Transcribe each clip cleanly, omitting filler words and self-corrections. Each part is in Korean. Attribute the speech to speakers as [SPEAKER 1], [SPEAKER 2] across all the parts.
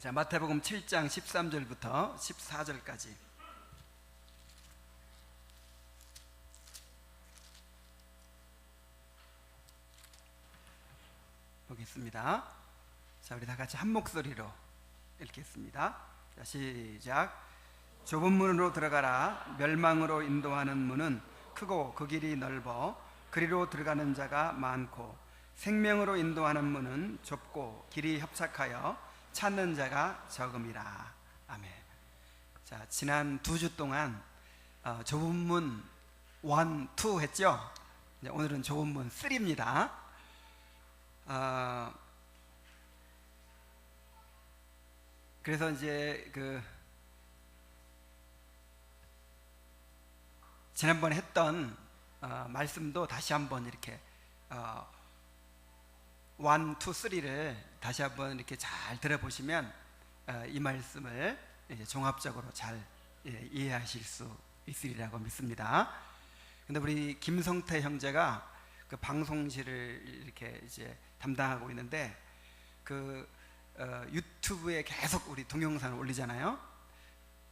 [SPEAKER 1] 자, 마태복음 7장 13절부터 14절까지 보겠습니다. 자, 우리 다 같이 한 목소리로 읽겠습니다. 자, 시작. 좁은 문으로 들어가라. 멸망으로 인도하는 문은 크고 그 길이 넓어 그리로 들어가는 자가 많고, 생명으로 인도하는 문은 좁고 길이 협착하여 찾는 자가 적음이라. 아멘. 자, 지난 2주 동안 좁은 문 1, 2 했죠? 이제 오늘은 좁은 문 3입니다. 그래서 이제 지난번에 했던 말씀도 다시 한번 이렇게 1, 2, 3를 다시 한번 이렇게 잘 들어보시면 이 말씀을 이제 종합적으로 잘 이해하실 수 있으리라고 믿습니다. 근데 우리 김성태 형제가 그 방송실을 이렇게 이제 담당하고 있는데 유튜브에 계속 우리 동영상을 올리잖아요.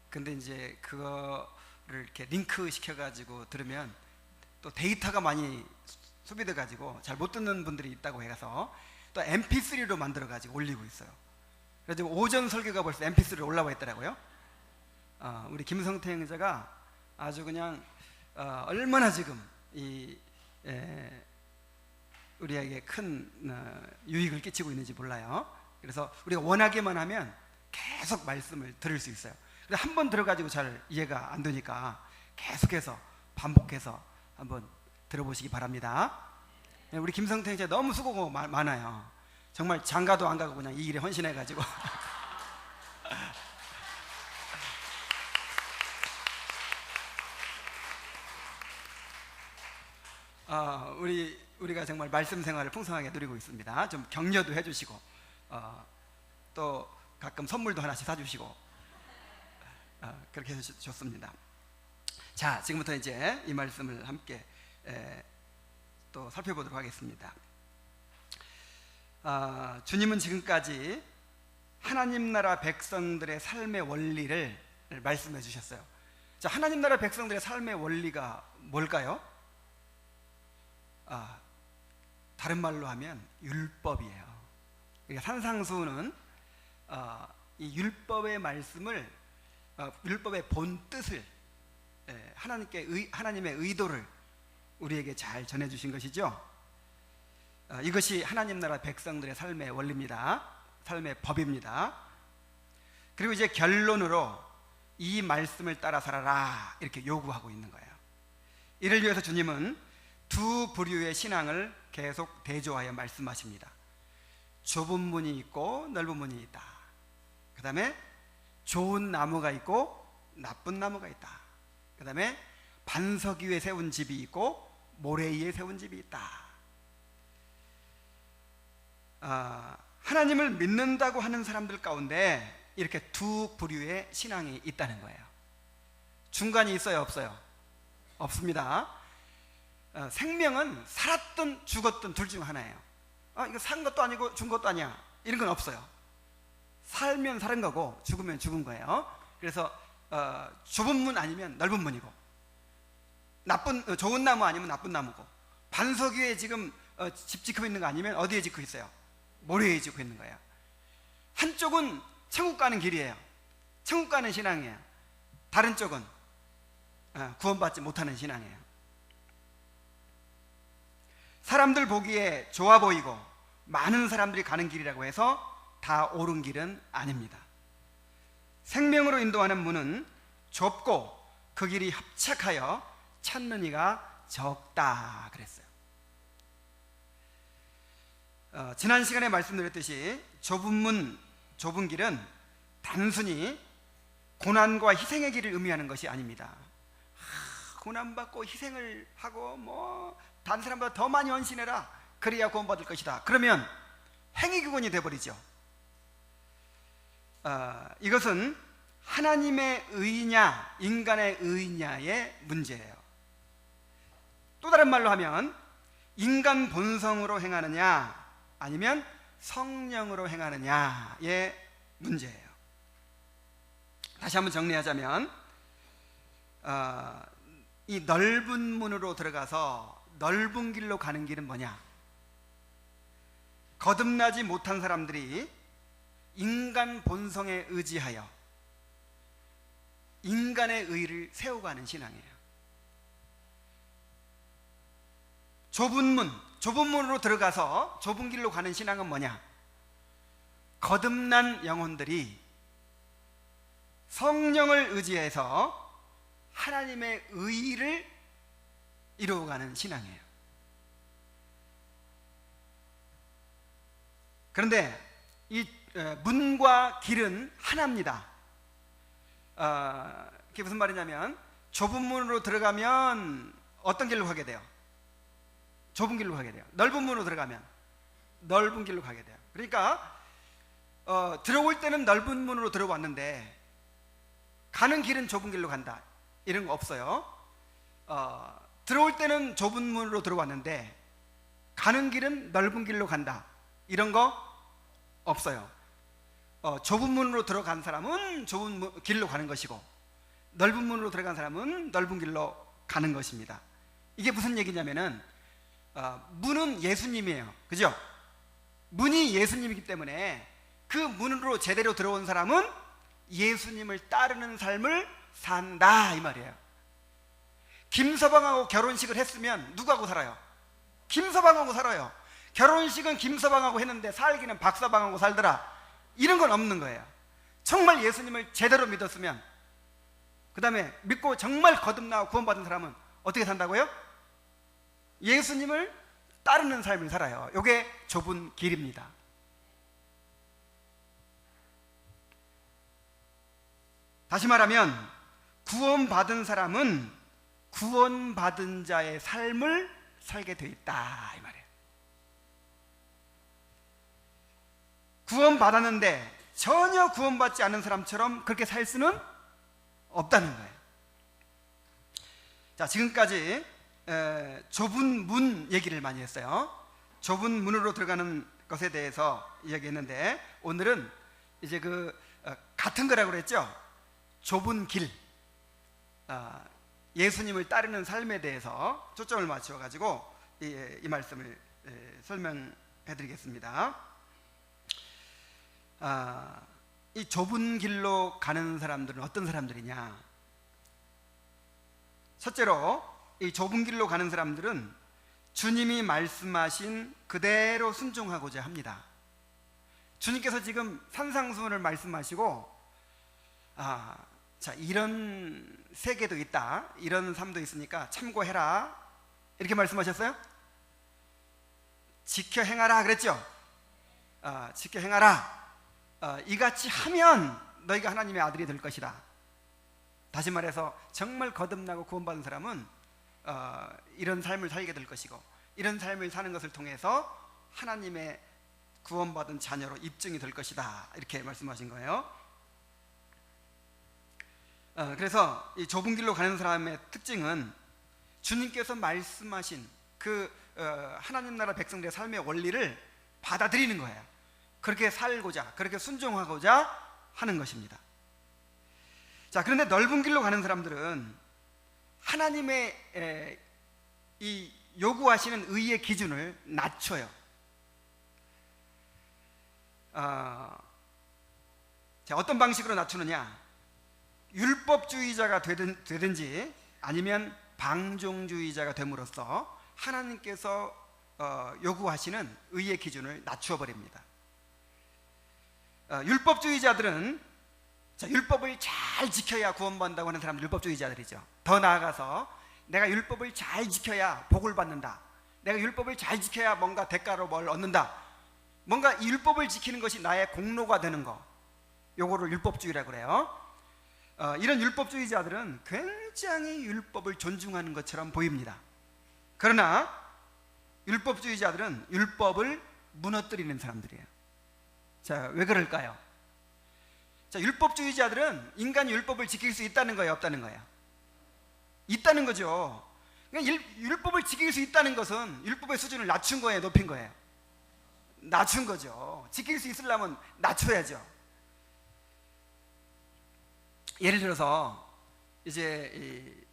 [SPEAKER 1] 근데 이제 그거를 이렇게 링크 시켜가지고 들으면 또 데이터가 많이 소비돼 가지고 잘 못 듣는 분들이 있다고 해서 또 mp3로 만들어 가지고 올리고 있어요. 그래서 오전 설교가 벌써 mp3로 올라와 있더라고요. 우리 김성태 형제가 아주 그냥 얼마나 지금 우리에게 큰 유익을 끼치고 있는지 몰라요. 그래서 우리가 원하기만 하면 계속 말씀을 들을 수 있어요. 그래서 한번 들어가지고 잘 이해가 안 되니까 계속해서 반복해서 한번 들어보시기 바랍니다. 우리 김성태 형제 너무 수고가 많아요. 정말 장가도 안 가고 그냥 이 일에 헌신해가지고 우리가 정말 말씀 생활을 풍성하게 누리고 있습니다. 좀 격려도 해주시고 또 가끔 선물도 하나씩 사주시고 그렇게 해서 좋습니다. 자, 지금부터 이제 이 말씀을 함께 또 살펴보도록 하겠습니다. 주님은 지금까지 하나님 나라 백성들의 삶의 원리를 말씀해 주셨어요. 자, 하나님 나라 백성들의 삶의 원리가 뭘까요? 다른 말로 하면 율법이에요. 그러니까 산상수훈은 이 율법의 말씀을, 율법의 본 뜻을, 하나님의 의도를 우리에게 잘 전해주신 것이죠. 이것이 하나님 나라 백성들의 삶의 원리입니다. 삶의 법입니다. 그리고 이제 결론으로 이 말씀을 따라 살아라 이렇게 요구하고 있는 거예요. 이를 위해서 주님은 두 부류의 신앙을 계속 대조하여 말씀하십니다. 좁은 문이 있고 넓은 문이 있다. 그 다음에 좋은 나무가 있고 나쁜 나무가 있다. 그 다음에 반석 위에 세운 집이 있고 모래 위에 세운 집이 있다. 하나님을 믿는다고 하는 사람들 가운데 이렇게 두 부류의 신앙이 있다는 거예요. 중간이 있어요, 없어요? 없습니다. 생명은 살았든 죽었든 둘 중 하나예요. 이거 산 것도 아니고 준 것도 아니야, 이런 건 없어요. 살면 사는 거고 죽으면 죽은 거예요. 그래서 좁은 문 아니면 넓은 문이고, 좋은 나무 아니면 나쁜 나무고, 반석 위에 지금 집 짓고 있는 거 아니면 어디에 짓고 있어요? 모래에 짓고 있는 거예요. 한쪽은 천국 가는 길이에요. 천국 가는 신앙이에요. 다른 쪽은 구원받지 못하는 신앙이에요. 사람들 보기에 좋아 보이고 많은 사람들이 가는 길이라고 해서 다 옳은 길은 아닙니다. 생명으로 인도하는 문은 좁고 그 길이 협착하여 찾는 이가 적다 그랬어요. 지난 시간에 말씀드렸듯이 좁은 문, 좁은 길은 단순히 고난과 희생의 길을 의미하는 것이 아닙니다. 고난받고 희생을 하고 다른 사람보다 더 많이 헌신해라, 그래야 구원받을 것이다. 그러면 행위구원이 되어버리죠. 이것은 하나님의 의냐 인간의 의냐의 문제예요. 또 다른 말로 하면 인간 본성으로 행하느냐 아니면 성령으로 행하느냐의 문제예요. 다시 한번 정리하자면 이 넓은 문으로 들어가서 넓은 길로 가는 길은 뭐냐? 거듭나지 못한 사람들이 인간 본성에 의지하여 인간의 의를 세워가는 신앙이에요. 좁은 문으로 들어가서 좁은 길로 가는 신앙은 뭐냐? 거듭난 영혼들이 성령을 의지해서 하나님의 의를 이루어가는 신앙이에요. 그런데 이 문과 길은 하나입니다. 그게 무슨 말이냐면 좁은 문으로 들어가면 어떤 길로 가게 돼요? 좁은 길로 가게 돼요. 넓은 문으로 들어가면 넓은 길로 가게 돼요. 그러니까 들어올 때는 넓은 문으로 들어왔는데 가는 길은 좁은 길로 간다, 이런 거 없어요. 들어올 때는 좁은 문으로 들어왔는데 가는 길은 넓은 길로 간다, 이런 거 없어요. 좁은 문으로 들어간 사람은 좁은 길로 가는 것이고 넓은 문으로 들어간 사람은 넓은 길로 가는 것입니다. 이게 무슨 얘기냐면은 문은 예수님이에요. 그죠? 문이 예수님이기 때문에 그 문으로 제대로 들어온 사람은 예수님을 따르는 삶을 산다, 이 말이에요. 김서방하고 결혼식을 했으면 누구하고 살아요? 김서방하고 살아요. 결혼식은 김서방하고 했는데 살기는 박서방하고 살더라, 이런 건 없는 거예요. 정말 예수님을 제대로 믿었으면, 그 다음에 믿고 정말 거듭나고 구원받은 사람은 어떻게 산다고요? 예수님을 따르는 삶을 살아요. 이게 좁은 길입니다. 다시 말하면 구원받은 사람은 구원받은 자의 삶을 살게 돼 있다, 이 말이에요. 구원받았는데 전혀 구원받지 않은 사람처럼 그렇게 살 수는 없다는 거예요. 자, 지금까지 좁은 문 얘기를 많이 했어요. 좁은 문으로 들어가는 것에 대해서 이야기했는데 오늘은 이제 같은 거라고 그랬죠. 좁은 길, 예수님을 따르는 삶에 대해서 초점을 맞춰 가지고 이 말씀을 설명해 드리겠습니다. 이 좁은 길로 가는 사람들은 어떤 사람들이냐? 첫째로 이 좁은 길로 가는 사람들은 주님이 말씀하신 그대로 순종하고자 합니다. 주님께서 지금 산상수훈을 말씀하시고 자, 이런 세계도 있다, 이런 삶도 있으니까 참고해라, 이렇게 말씀하셨어요? 지켜 행하라 그랬죠? 지켜 행하라. 이같이 하면 너희가 하나님의 아들이 될 것이다. 다시 말해서 정말 거듭나고 구원받은 사람은 이런 삶을 살게 될 것이고 이런 삶을 사는 것을 통해서 하나님의 구원받은 자녀로 입증이 될 것이다, 이렇게 말씀하신 거예요. 그래서 이 좁은 길로 가는 사람의 특징은 주님께서 말씀하신 하나님 나라 백성들의 삶의 원리를 받아들이는 거예요. 그렇게 살고자, 그렇게 순종하고자 하는 것입니다. 자, 그런데 넓은 길로 가는 사람들은 하나님의 이 요구하시는 의의 기준을 낮춰요. 자, 어떤 방식으로 낮추느냐? 율법주의자가 되든지 아니면 방종주의자가 됨으로써 하나님께서 요구하시는 의의 기준을 낮추어 버립니다. 율법주의자들은 율법을 잘 지켜야 구원받는다고 하는 사람들 율법주의자들이죠. 더 나아가서 내가 율법을 잘 지켜야 복을 받는다, 내가 율법을 잘 지켜야 뭔가 대가로 뭘 얻는다, 뭔가 이 율법을 지키는 것이 나의 공로가 되는 거, 요거를 율법주의라고 그래요. 이런 율법주의자들은 굉장히 율법을 존중하는 것처럼 보입니다. 그러나 율법주의자들은 율법을 무너뜨리는 사람들이에요. 자, 왜 그럴까요? 자, 율법주의자들은 인간이 율법을 지킬 수 있다는 거예요, 없다는 거예요? 있다는 거죠. 그러니까 율법을 지킬 수 있다는 것은 율법의 수준을 낮춘 거예요, 높인 거예요? 낮춘 거죠. 지킬 수 있으려면 낮춰야죠. 예를 들어서 이제 이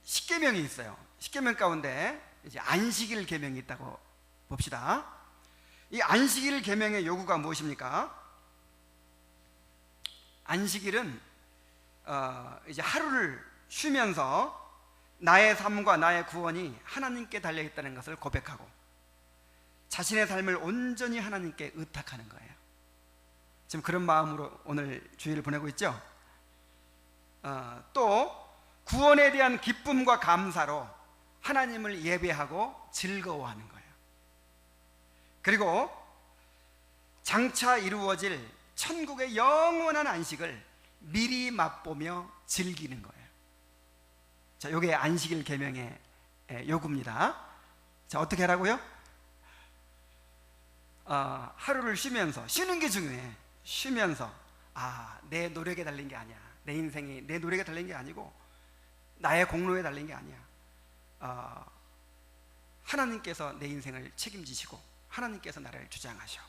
[SPEAKER 1] 십계명이 있어요. 십계명 가운데 이제 안식일 계명이 있다고 봅시다. 이 안식일 계명의 요구가 무엇입니까? 안식일은 이제 하루를 쉬면서 나의 삶과 나의 구원이 하나님께 달려 있다는 것을 고백하고 자신의 삶을 온전히 하나님께 의탁하는 거예요. 지금 그런 마음으로 오늘 주일을 보내고 있죠. 또 구원에 대한 기쁨과 감사로 하나님을 예배하고 즐거워하는 거예요. 그리고 장차 이루어질 천국의 영원한 안식을 미리 맛보며 즐기는 거예요. 자, 이게 안식일 계명의 요구입니다. 자, 어떻게 하라고요? 하루를 쉬면서, 쉬는 게 중요해. 쉬면서 내 노력에 달린 게 아니야. 내 인생이 내 노력에 달린 게 아니고 나의 공로에 달린 게 아니야. 하나님께서 내 인생을 책임지시고 하나님께서 나를 주장하셔.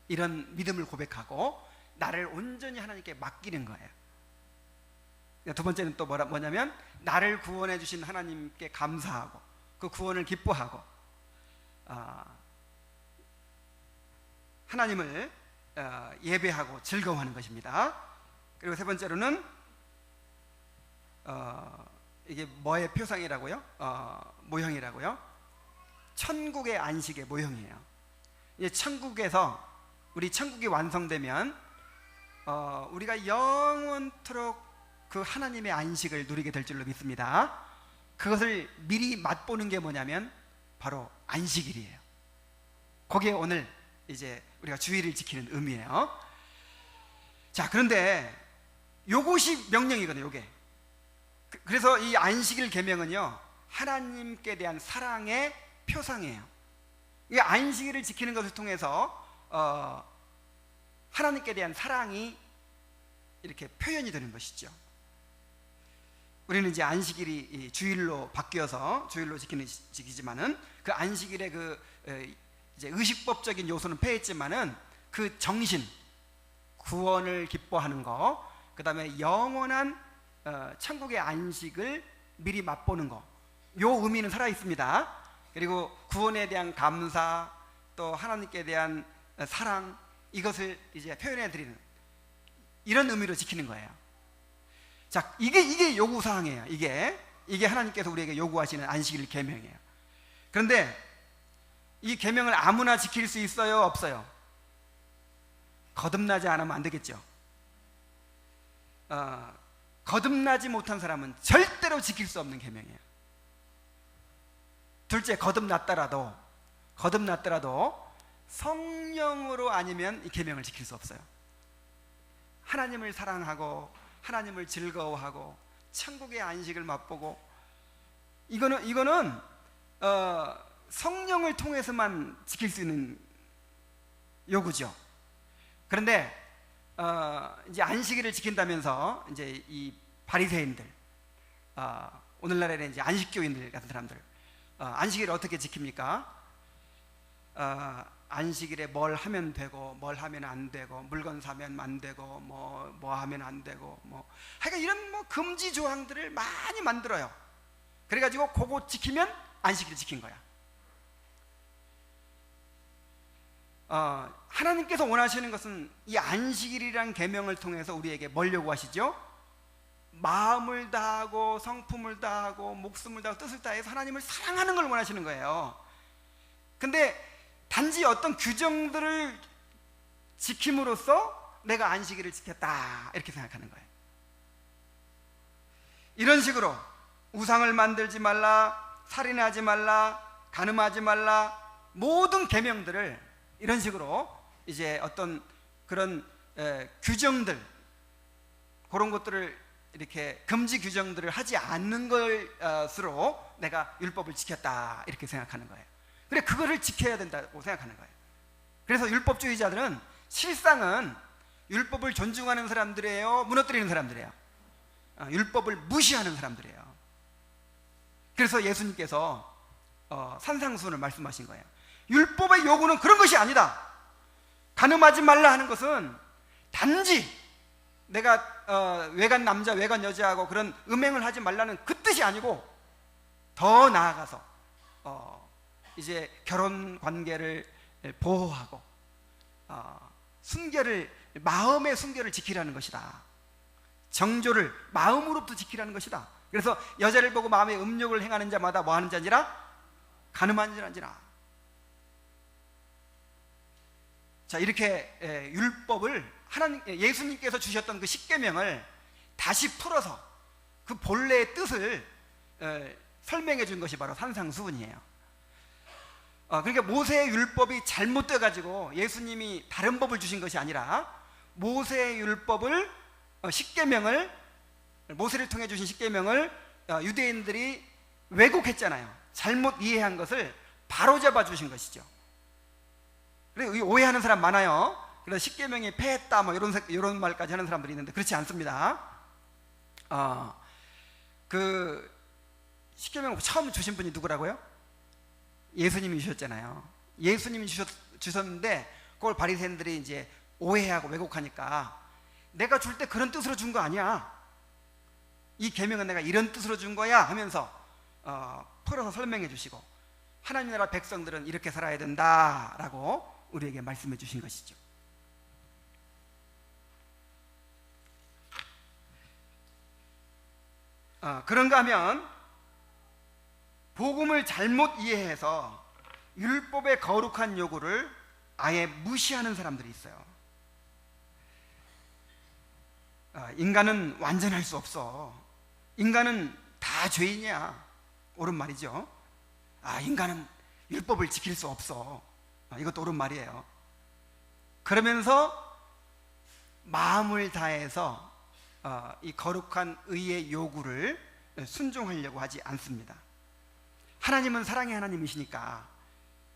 [SPEAKER 1] 이런 믿음을 고백하고 나를 온전히 하나님께 맡기는 거예요. 두 번째는 또 뭐냐면 나를 구원해 주신 하나님께 감사하고 그 구원을 기뻐하고 하나님을 예배하고 즐거워하는 것입니다. 그리고 세 번째로는 이게 뭐의 표상이라고요? 모형이라고요? 천국의 안식의 모형이에요. 이제 천국에서 우리 천국이 완성되면 우리가 영원토록 그 하나님의 안식을 누리게 될 줄로 믿습니다. 그것을 미리 맛보는 게 뭐냐면 바로 안식일이에요. 거기에 오늘 이제 우리가 주일을 지키는 의미예요. 자, 그런데 요것이 명령이거든요. 요게. 그래서 이 안식일 계명은요 하나님께 대한 사랑의 표상이에요. 이 안식일을 지키는 것을 통해서 하나님께 대한 사랑이 이렇게 표현이 되는 것이죠. 우리는 이제 안식일이 주일로 바뀌어서 주일로 지키지만은 그 안식일의 그 이제 의식법적인 요소는 폐했지만은 그 정신, 구원을 기뻐하는 거, 그 다음에 영원한 천국의 안식을 미리 맛보는 거, 요 의미는 살아 있습니다. 그리고 구원에 대한 감사, 또 하나님께 대한 사랑, 이것을 이제 표현해 드리는 이런 의미로 지키는 거예요. 자, 이게 요구 사항이에요. 이게 하나님께서 우리에게 요구하시는 안식일 계명이에요. 그런데 이 계명을 아무나 지킬 수 있어요, 없어요? 거듭나지 않으면 안 되겠죠. 거듭나지 못한 사람은 절대로 지킬 수 없는 계명이에요. 둘째, 거듭났더라도 성령으로 아니면 이 계명을 지킬 수 없어요. 하나님을 사랑하고 하나님을 즐거워하고 천국의 안식을 맛보고 이거는 성령을 통해서만 지킬 수 있는 요구죠. 그런데 이제 안식일을 지킨다면서 이제 이 바리새인들, 오늘날에는 이제 안식교인들 같은 사람들, 안식일을 어떻게 지킵니까? 안식일에 뭘 하면 되고 뭘 하면 안 되고, 물건 사면 안 되고 뭐 하면 안 되고, 하여간 이런 금지 조항들을 많이 만들어요. 그래가지고 그거 지키면 안식일을 지킨 거야. 하나님께서 원하시는 것은 이 안식일이란 계명을 통해서 우리에게 뭘 요구하시죠? 마음을 다하고 성품을 다하고 목숨을 다하고 뜻을 다해서 하나님을 사랑하는 걸 원하시는 거예요. 근데 단지 어떤 규정들을 지킴으로써 내가 안식일을 지켰다 이렇게 생각하는 거예요. 이런 식으로 우상을 만들지 말라, 살인하지 말라, 간음하지 말라, 모든 계명들을 이런 식으로 이제 어떤 그런 규정들, 그런 것들을 이렇게 금지 규정들을 하지 않는 것으로 내가 율법을 지켰다 이렇게 생각하는 거예요. 그래, 그거를 지켜야 된다고 생각하는 거예요. 그래서 율법주의자들은 실상은 율법을 존중하는 사람들이에요, 무너뜨리는 사람들이에요? 율법을 무시하는 사람들이에요. 그래서 예수님께서 산상수훈을 말씀하신 거예요. 율법의 요구는 그런 것이 아니다. 간음하지 말라 하는 것은 단지 내가 외간 남자 외간 여자하고 그런 음행을 하지 말라는 그 뜻이 아니고 더 나아가서 이제 결혼 관계를 보호하고 순결을, 마음의 순결을 지키라는 것이다. 정조를 마음으로부터 지키라는 것이다. 그래서 여자를 보고 마음의 음욕을 행하는 자마다 뭐 하는 자니라? 간음하는 자니라. 자, 이렇게 율법을 예수님께서 주셨던 그 십계명을 다시 풀어서 그 본래의 뜻을 설명해 준 것이 바로 산상수훈이에요. 그러니까 모세의 율법이 잘못돼 가지고 예수님이 다른 법을 주신 것이 아니라 모세의 율법을 십계명을, 모세를 통해 주신 십계명을 유대인들이 왜곡했잖아요. 잘못 이해한 것을 바로잡아 주신 것이죠. 그리고 오해하는 사람 많아요. 그래서 십계명이 패했다 뭐 이런 말까지 하는 사람들이 있는데 그렇지 않습니다. 그 십계명 처음 주신 분이 누구라고요? 예수님이 주셨잖아요. 예수님이 주셨는데 그걸 바리새인들이 이제 오해하고 왜곡하니까 내가 줄 때 그런 뜻으로 준 거 아니야, 이 계명은 내가 이런 뜻으로 준 거야 하면서 풀어서 설명해 주시고 하나님 나라 백성들은 이렇게 살아야 된다라고 우리에게 말씀해 주신 것이죠. 그런가 하면 복음을 잘못 이해해서 율법의 거룩한 요구를 아예 무시하는 사람들이 있어요. 인간은 완전할 수 없어, 인간은 다 죄인이야, 옳은 말이죠. 인간은 율법을 지킬 수 없어, 이것도 옳은 말이에요. 그러면서 마음을 다해서 이 거룩한 의의 요구를 순종하려고 하지 않습니다. 하나님은 사랑의 하나님이시니까,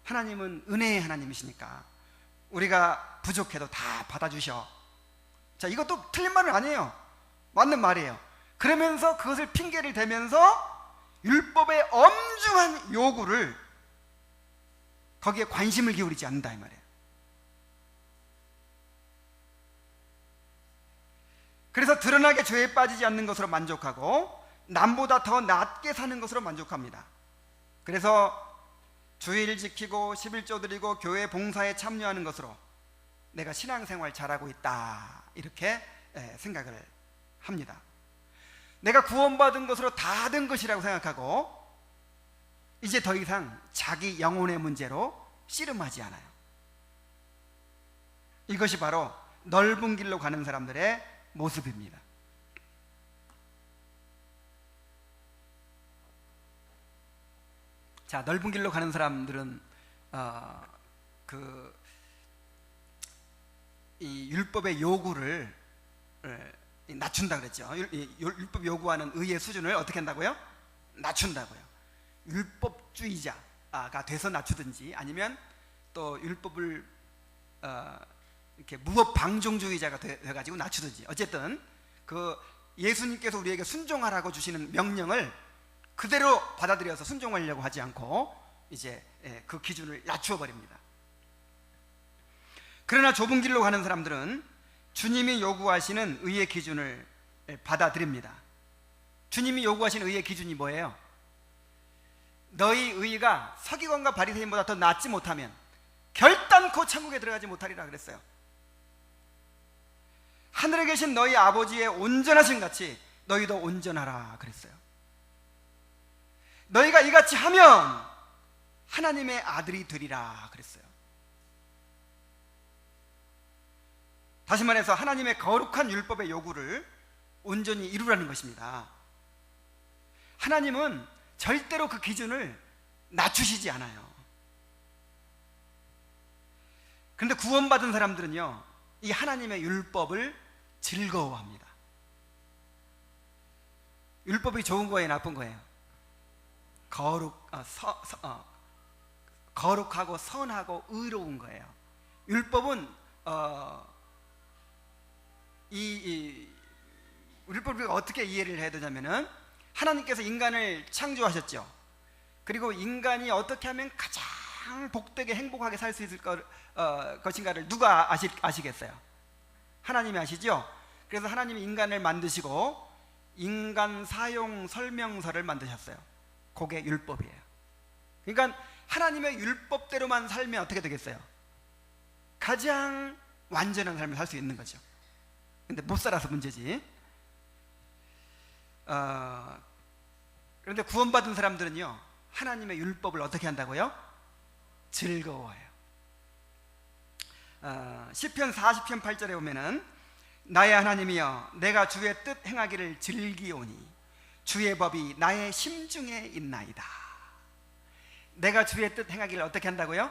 [SPEAKER 1] 하나님은 은혜의 하나님이시니까 우리가 부족해도 다 받아주셔. 자, 이것도 틀린 말은 아니에요. 맞는 말이에요. 그러면서 그것을 핑계를 대면서 율법의 엄중한 요구를, 거기에 관심을 기울이지 않는다 이 말이에요. 그래서 드러나게 죄에 빠지지 않는 것으로 만족하고 남보다 더 낫게 사는 것으로 만족합니다. 그래서 주일 지키고 11조 드리고 교회 봉사에 참여하는 것으로 내가 신앙생활 잘하고 있다, 이렇게 생각을 합니다. 내가 구원받은 것으로 다 된 것이라고 생각하고 이제 더 이상 자기 영혼의 문제로 씨름하지 않아요. 이것이 바로 넓은 길로 가는 사람들의 모습입니다. 자, 넓은 길로 가는 사람들은 이 율법의 요구를 낮춘다 그랬죠. 율법 요구하는 의의 수준을 어떻게 한다고요? 낮춘다고요. 율법주의자가 돼서 낮추든지 아니면 또 율법을 이렇게 무법 방종주의자가 돼가지고 낮추든지, 어쨌든 그 예수님께서 우리에게 순종하라고 주시는 명령을 그대로 받아들여서 순종하려고 하지 않고 이제 그 기준을 낮추어 버립니다. 그러나 좁은 길로 가는 사람들은 주님이 요구하시는 의의 기준을 받아들입니다. 주님이 요구하시는 의의 기준이 뭐예요? 너희 의가 서기관과 바리새인보다 더 낫지 못하면 결단코 천국에 들어가지 못하리라 그랬어요. 하늘에 계신 너희 아버지의 온전하신 같이 너희도 온전하라 그랬어요. 너희가 이같이 하면 하나님의 아들이 되리라 그랬어요. 다시 말해서 하나님의 거룩한 율법의 요구를 온전히 이루라는 것입니다. 하나님은 절대로 그 기준을 낮추시지 않아요. 그런데 구원받은 사람들은요, 이 하나님의 율법을 즐거워합니다. 율법이 좋은 거예요, 나쁜 거예요? 거룩하고 선하고 의로운 거예요. 율법은 율법을 어떻게 이해를 해야 되냐면은, 하나님께서 인간을 창조하셨죠. 그리고 인간이 어떻게 하면 가장 복되게 행복하게 살 수 있을 것인가를 누가 아시겠어요? 하나님이 아시죠? 그래서 하나님이 인간을 만드시고 인간 사용 설명서를 만드셨어요. 그게 율법이에요. 그러니까 하나님의 율법대로만 살면 어떻게 되겠어요? 가장 완전한 삶을 살 수 있는 거죠. 근데 못 살아서 문제지. 그런데 구원받은 사람들은요, 하나님의 율법을 어떻게 한다고요? 즐거워해요. 시편 40편 8절에 보면은 나의 하나님이여 내가 주의 뜻 행하기를 즐기오니 주의 법이 나의 심중에 있나이다. 내가 주의 뜻 행하기를 어떻게 한다고요?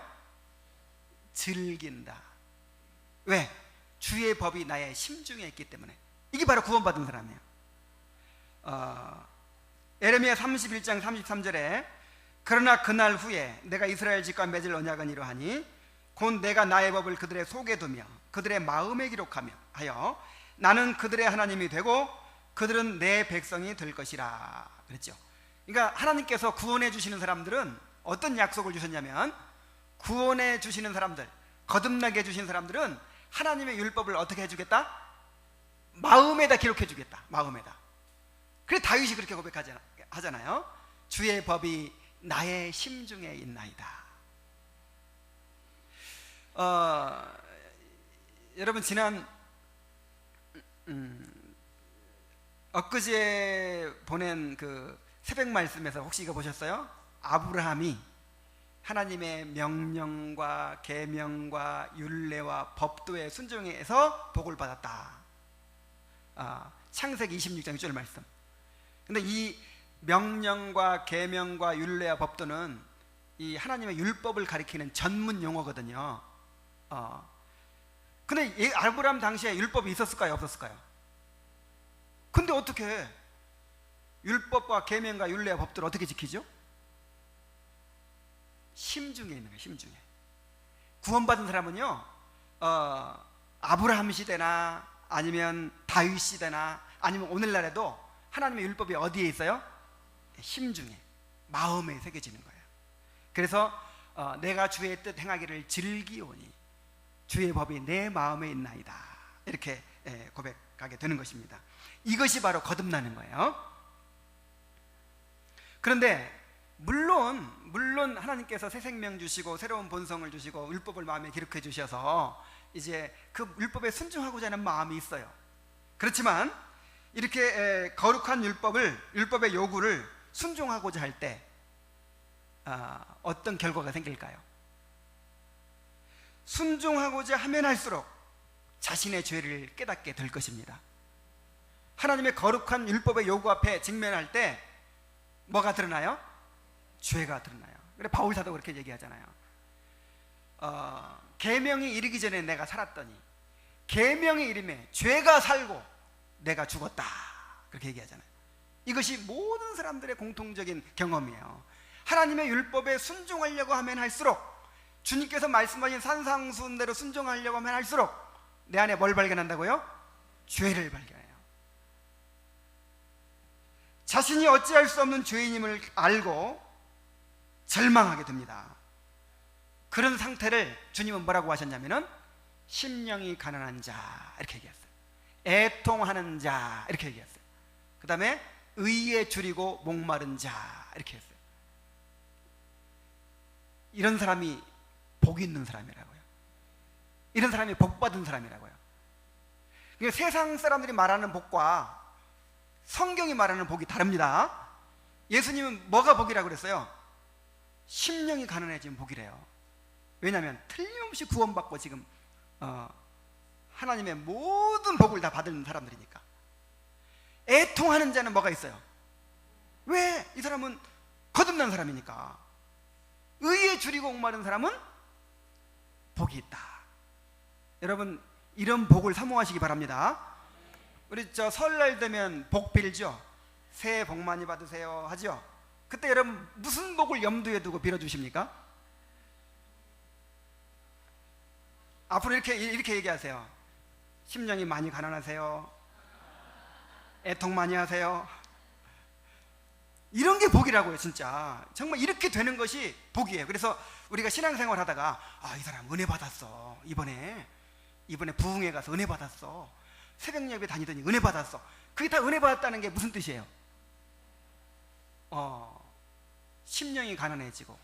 [SPEAKER 1] 즐긴다. 왜? 주의 법이 나의 심중에 있기 때문에. 이게 바로 구원받은 사람이에요. 에레미야 31장 33절에 그러나 그날 후에 내가 이스라엘 집과 맺을 언약은 이러하니 곧 내가 나의 법을 그들의 속에 두며 그들의 마음에 기록하며 하여 나는 그들의 하나님이 되고 그들은 내 백성이 될 것이라 그랬죠. 그러니까 하나님께서 구원해 주시는 사람들은 어떤 약속을 주셨냐면, 구원해 주시는 사람들, 거듭나게 해주신 사람들은 하나님의 율법을 어떻게 해주겠다? 마음에다 기록해 주겠다. 마음에다. 그래서 다윗이 그렇게 고백하잖아요. 주의 법이 나의 심중에 있나이다. 여러분 지난 엊그제 보낸 그 새벽 말씀에서 혹시 이거 보셨어요? 아브라함이 하나님의 명령과 계명과 율례와 법도에 순종해서 복을 받았다. 창세기 26장 6절 말씀. 근데 이 명령과 계명과 율례와 법도는 이 하나님의 율법을 가리키는 전문 용어거든요. 근데 아브라함 당시에 율법이 있었을까요? 없었을까요? 근데 어떻게 율법과 계명과 율례와 법도를 어떻게 지키죠? 심중에 있는 거예요. 심중에. 구원받은 사람은요, 아브라함 시대나 아니면 다윗 시대나 아니면 오늘날에도 하나님의 율법이 어디에 있어요? 심중에, 마음에 새겨지는 거예요. 그래서 내가 주의 뜻 행하기를 즐기오니 주의 법이 내 마음에 있나이다. 이렇게 고백하게 되는 것입니다. 이것이 바로 거듭나는 거예요. 그런데 물론 하나님께서 새 생명 주시고 새로운 본성을 주시고 율법을 마음에 기록해 주셔서 이제 그 율법에 순종하고자 하는 마음이 있어요. 그렇지만 이렇게 거룩한 율법의 요구를 순종하고자 할 때 어떤 결과가 생길까요? 순종하고자 하면 할수록 자신의 죄를 깨닫게 될 것입니다. 하나님의 거룩한 율법의 요구 앞에 직면할 때 뭐가 드러나요? 죄가 드러나요. 그래 바울 사도 그렇게 얘기하잖아요. 계명이 이르기 전에 내가 살았더니 계명이 이름에 죄가 살고 내가 죽었다. 그렇게 얘기하잖아요. 이것이 모든 사람들의 공통적인 경험이에요. 하나님의 율법에 순종하려고 하면 할수록, 주님께서 말씀하신 산상수훈대로 순종하려고 하면 할수록 내 안에 뭘 발견한다고요? 죄를 발견해요. 자신이 어찌할 수 없는 죄인임을 알고 절망하게 됩니다. 그런 상태를 주님은 뭐라고 하셨냐면은 심령이 가난한 자 이렇게 얘기했어요. 애통하는 자 이렇게 얘기했어요. 그 다음에 의에 줄이고 목마른 자 이렇게 했어요. 이런 사람이 복 있는 사람이라고요. 이런 사람이 복 받은 사람이라고요. 그러니까 세상 사람들이 말하는 복과 성경이 말하는 복이 다릅니다. 예수님은 뭐가 복이라고 그랬어요? 심령이 가난해지면 복이래요. 왜냐하면 틀림없이 구원받고 지금 하나님의 모든 복을 다 받은 사람들이니까. 애통하는 자는 뭐가 있어요? 왜? 이 사람은 거듭난 사람이니까. 의에 줄이고 목마른 사람은 복이 있다. 여러분 이런 복을 사모하시기 바랍니다. 우리 설날 되면 복 빌죠. 새해 복 많이 받으세요 하죠. 그때 여러분 무슨 복을 염두에 두고 빌어주십니까? 앞으로 이렇게 얘기하세요. 심령이 많이 가난하세요. 애통 많이 하세요. 이런 게 복이라고요. 진짜 정말 이렇게 되는 것이 복이에요. 그래서 우리가 신앙생활 하다가 이 사람 은혜 받았어. 이번에 부흥회 가서 은혜 받았어. 새벽 예배 다니더니 은혜 받았어. 그게 다 은혜 받았다는 게 무슨 뜻이에요? 심령이 가난해지고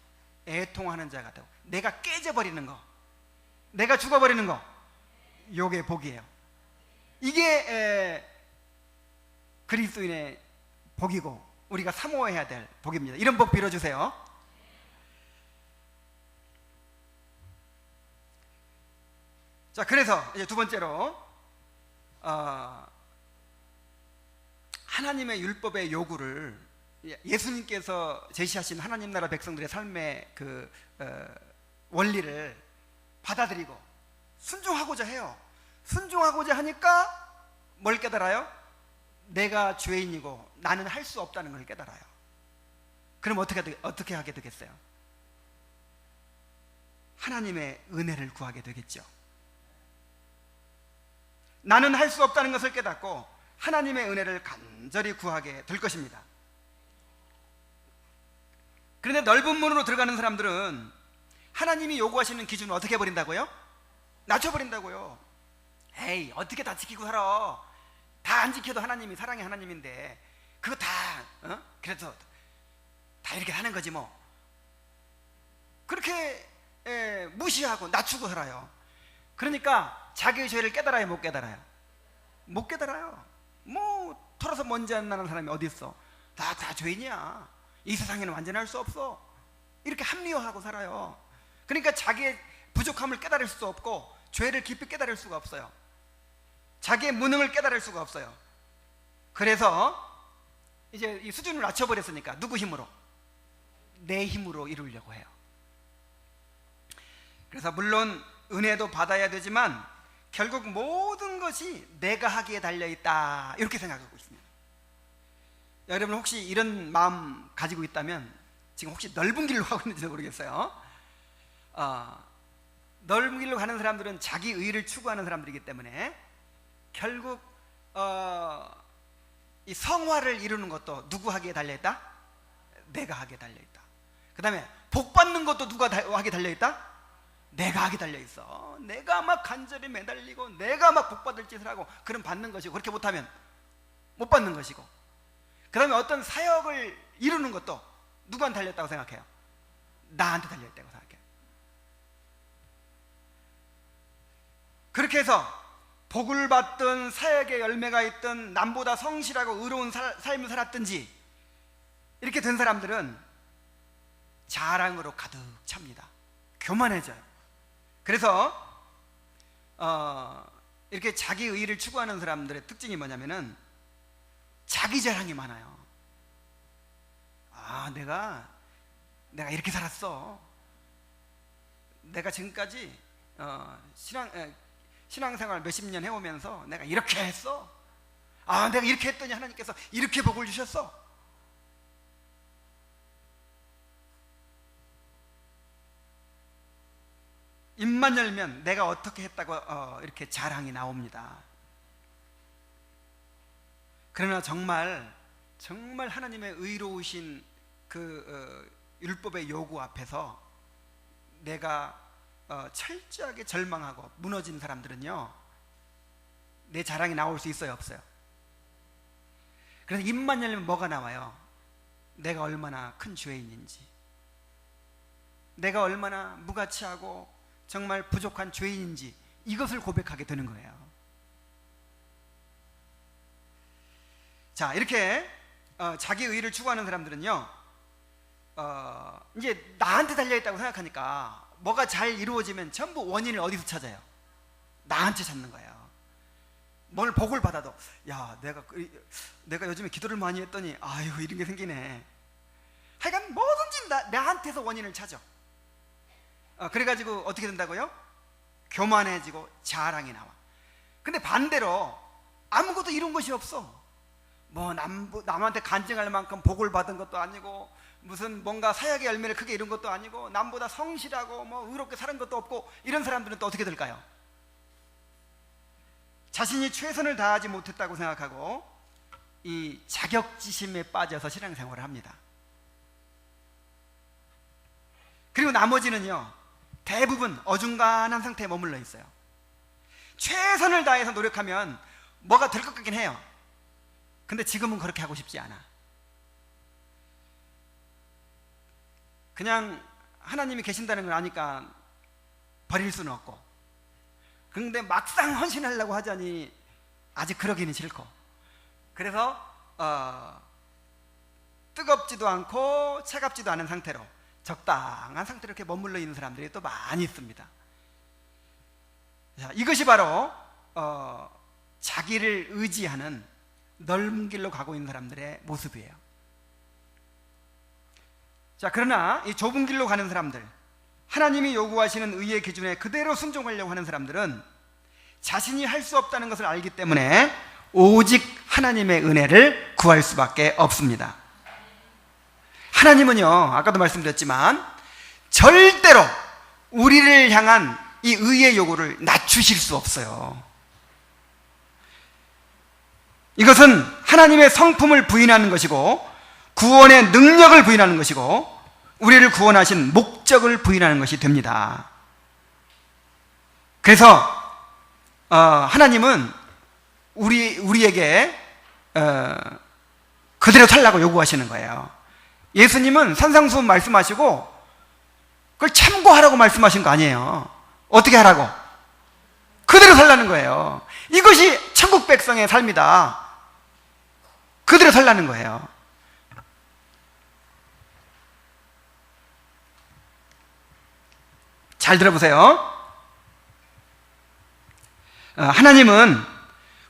[SPEAKER 1] 애통하는 자가 되고 내가 깨져버리는 거, 내가 죽어버리는 거, 요게 복이에요. 이게 그리스도인의 복이고 우리가 사모해야 될 복입니다. 이런 복 빌어주세요. 자, 그래서 이제 두 번째로 하나님의 율법의 요구를 예수님께서 제시하신 하나님 나라 백성들의 삶의 그 원리를 받아들이고 순종하고자 해요. 순종하고자 하니까 뭘 깨달아요? 내가 죄인이고 나는 할 수 없다는 걸 깨달아요. 그럼 어떻게 하게 되겠어요? 하나님의 은혜를 구하게 되겠죠. 나는 할 수 없다는 것을 깨닫고 하나님의 은혜를 간절히 구하게 될 것입니다. 그런데 넓은 문으로 들어가는 사람들은 하나님이 요구하시는 기준을 어떻게 해버린다고요? 낮춰버린다고요. 에이, 어떻게 다 지키고 살아? 다 안 지켜도 하나님이 사랑의 하나님인데 그거 다 그래서 다 이렇게 하는 거지 뭐. 그렇게 무시하고 낮추고 살아요. 그러니까 자기의 죄를 깨달아요, 못 깨달아요? 못 깨달아요. 뭐 털어서 먼지 안 나는 사람이 어디 있어? 다 죄인이야. 이 세상에는 완전할 수 없어. 이렇게 합리화하고 살아요. 그러니까 자기의 부족함을 깨달을 수 없고 죄를 깊이 깨달을 수가 없어요. 자기의 무능을 깨달을 수가 없어요. 그래서 이제 이 수준을 낮춰버렸으니까 누구 힘으로? 내 힘으로 이루려고 해요. 그래서 물론 은혜도 받아야 되지만 결국 모든 것이 내가 하기에 달려있다, 이렇게 생각하고 있습니다. 여러분 혹시 이런 마음 가지고 있다면 지금 혹시 넓은 길로 가고 있는지도 모르겠어요. 넓은 길로 가는 사람들은 자기 의를 추구하는 사람들이기 때문에 결국 이 성화를 이루는 것도 누구 하기에 달려있다? 내가 하기에 달려있다. 그 다음에 복 받는 것도 누가 하기에 달려있다? 내가 하게 달려있어. 내가 막 간절히 매달리고 내가 막 복 받을 짓을 하고 그럼 받는 것이고, 그렇게 못하면 못 받는 것이고, 그 다음에 어떤 사역을 이루는 것도 누구한테 달렸다고 생각해요? 나한테 달려있다고 생각해요. 그렇게 해서 복을 받든 사역의 열매가 있든 남보다 성실하고 의로운 삶을 살았든지 이렇게 된 사람들은 자랑으로 가득 찹니다. 교만해져요. 그래서 이렇게 자기 의를 추구하는 사람들의 특징이 뭐냐면은 자기 자랑이 많아요. 내가 이렇게 살았어. 내가 지금까지 신앙생활 몇십 년 해오면서 내가 이렇게 했어. 내가 이렇게 했더니 하나님께서 이렇게 복을 주셨어. 입만 열면 내가 어떻게 했다고 이렇게 자랑이 나옵니다. 그러나 정말 하나님의 의로우신 그 율법의 요구 앞에서 내가 철저하게 절망하고 무너진 사람들은요, 내 자랑이 나올 수 있어요, 없어요? 그래서 입만 열면 뭐가 나와요? 내가 얼마나 큰 죄인인지, 내가 얼마나 무가치하고 정말 부족한 죄인인지, 이것을 고백하게 되는 거예요. 자, 이렇게 자기 의를 추구하는 사람들은요, 이제 나한테 달려있다고 생각하니까 뭐가 잘 이루어지면 전부 원인을 어디서 찾아요? 나한테 찾는 거예요. 뭘 복을 받아도 내가 요즘에 기도를 많이 했더니 이런 게 생기네. 하여간 뭐든지 나한테서 원인을 찾아. 그래가지고 어떻게 된다고요? 교만해지고 자랑이 나와. 근데 반대로 아무것도 이룬 것이 없어. 뭐 남한테 간증할 만큼 복을 받은 것도 아니고 무슨 뭔가 사역의 열매를 크게 이룬 것도 아니고 남보다 성실하고 뭐 의롭게 사는 것도 없고, 이런 사람들은 또 어떻게 될까요? 자신이 최선을 다하지 못했다고 생각하고 이 자격지심에 빠져서 신앙생활을 합니다. 그리고 나머지는요, 대부분 어중간한 상태에 머물러 있어요. 최선을 다해서 노력하면 뭐가 될 것 같긴 해요. 근데 지금은 그렇게 하고 싶지 않아. 그냥 하나님이 계신다는 걸 아니까 버릴 수는 없고, 그런데 막상 헌신하려고 하자니 아직 그러기는 싫고, 그래서 뜨겁지도 않고 차갑지도 않은 상태로, 적당한 상태로 이렇게 머물러 있는 사람들이 또 많이 있습니다. 자, 이것이 바로 자기를 의지하는 넓은 길로 가고 있는 사람들의 모습이에요. 자, 그러나 이 좁은 길로 가는 사람들, 하나님이 요구하시는 의의 기준에 그대로 순종하려고 하는 사람들은 자신이 할 수 없다는 것을 알기 때문에 오직 하나님의 은혜를 구할 수밖에 없습니다. 하나님은요, 아까도 말씀드렸지만 절대로 우리를 향한 이 의의 요구를 낮추실 수 없어요. 이것은 하나님의 성품을 부인하는 것이고, 구원의 능력을 부인하는 것이고, 우리를 구원하신 목적을 부인하는 것이 됩니다. 그래서 하나님은 우리에게 그대로 살라고 요구하시는 거예요. 예수님은 산상수훈 말씀하시고 그걸 참고하라고 말씀하신 거 아니에요. 어떻게 하라고? 그대로 살라는 거예요. 이것이 천국 백성의 삶이다. 그대로 살라는 거예요. 잘 들어보세요. 하나님은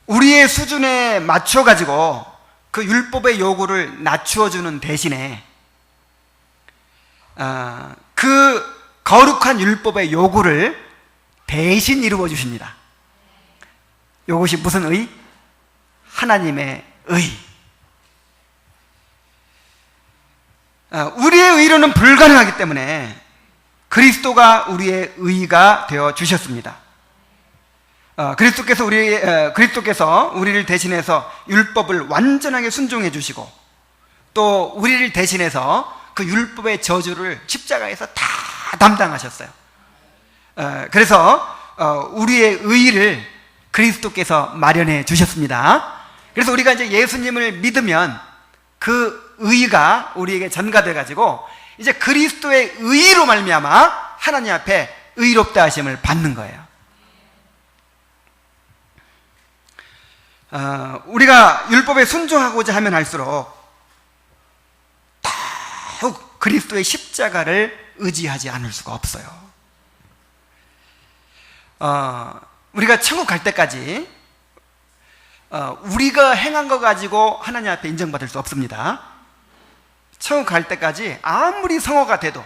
[SPEAKER 1] 우리의 수준에 맞춰가지고 그 율법의 요구를 낮추어주는 대신에 그 거룩한 율법의 요구를 대신 이루어 주십니다. 이것이 무슨 의? 하나님의 의. 우리의 의로는 불가능하기 때문에 그리스도가 우리의 의가 되어 주셨습니다. 그리스도께서 우리를 대신해서 율법을 완전하게 순종해 주시고, 또 우리를 대신해서 그 율법의 저주를 십자가에서 다 담당하셨어요. 그래서 우리의 의를 그리스도께서 마련해 주셨습니다. 그래서 우리가 이제 예수님을 믿으면 그 의가 우리에게 전가돼 가지고 이제 그리스도의 의로 말미암아 하나님 앞에 의롭다 하심을 받는 거예요. 우리가 율법에 순종하고자 하면 할수록 더욱 그리스도의 십자가를 의지하지 않을 수가 없어요. 우리가 천국 갈 때까지 우리가 행한 거 가지고 하나님 앞에 인정받을 수 없습니다. 천국 갈 때까지 아무리 성화가 돼도,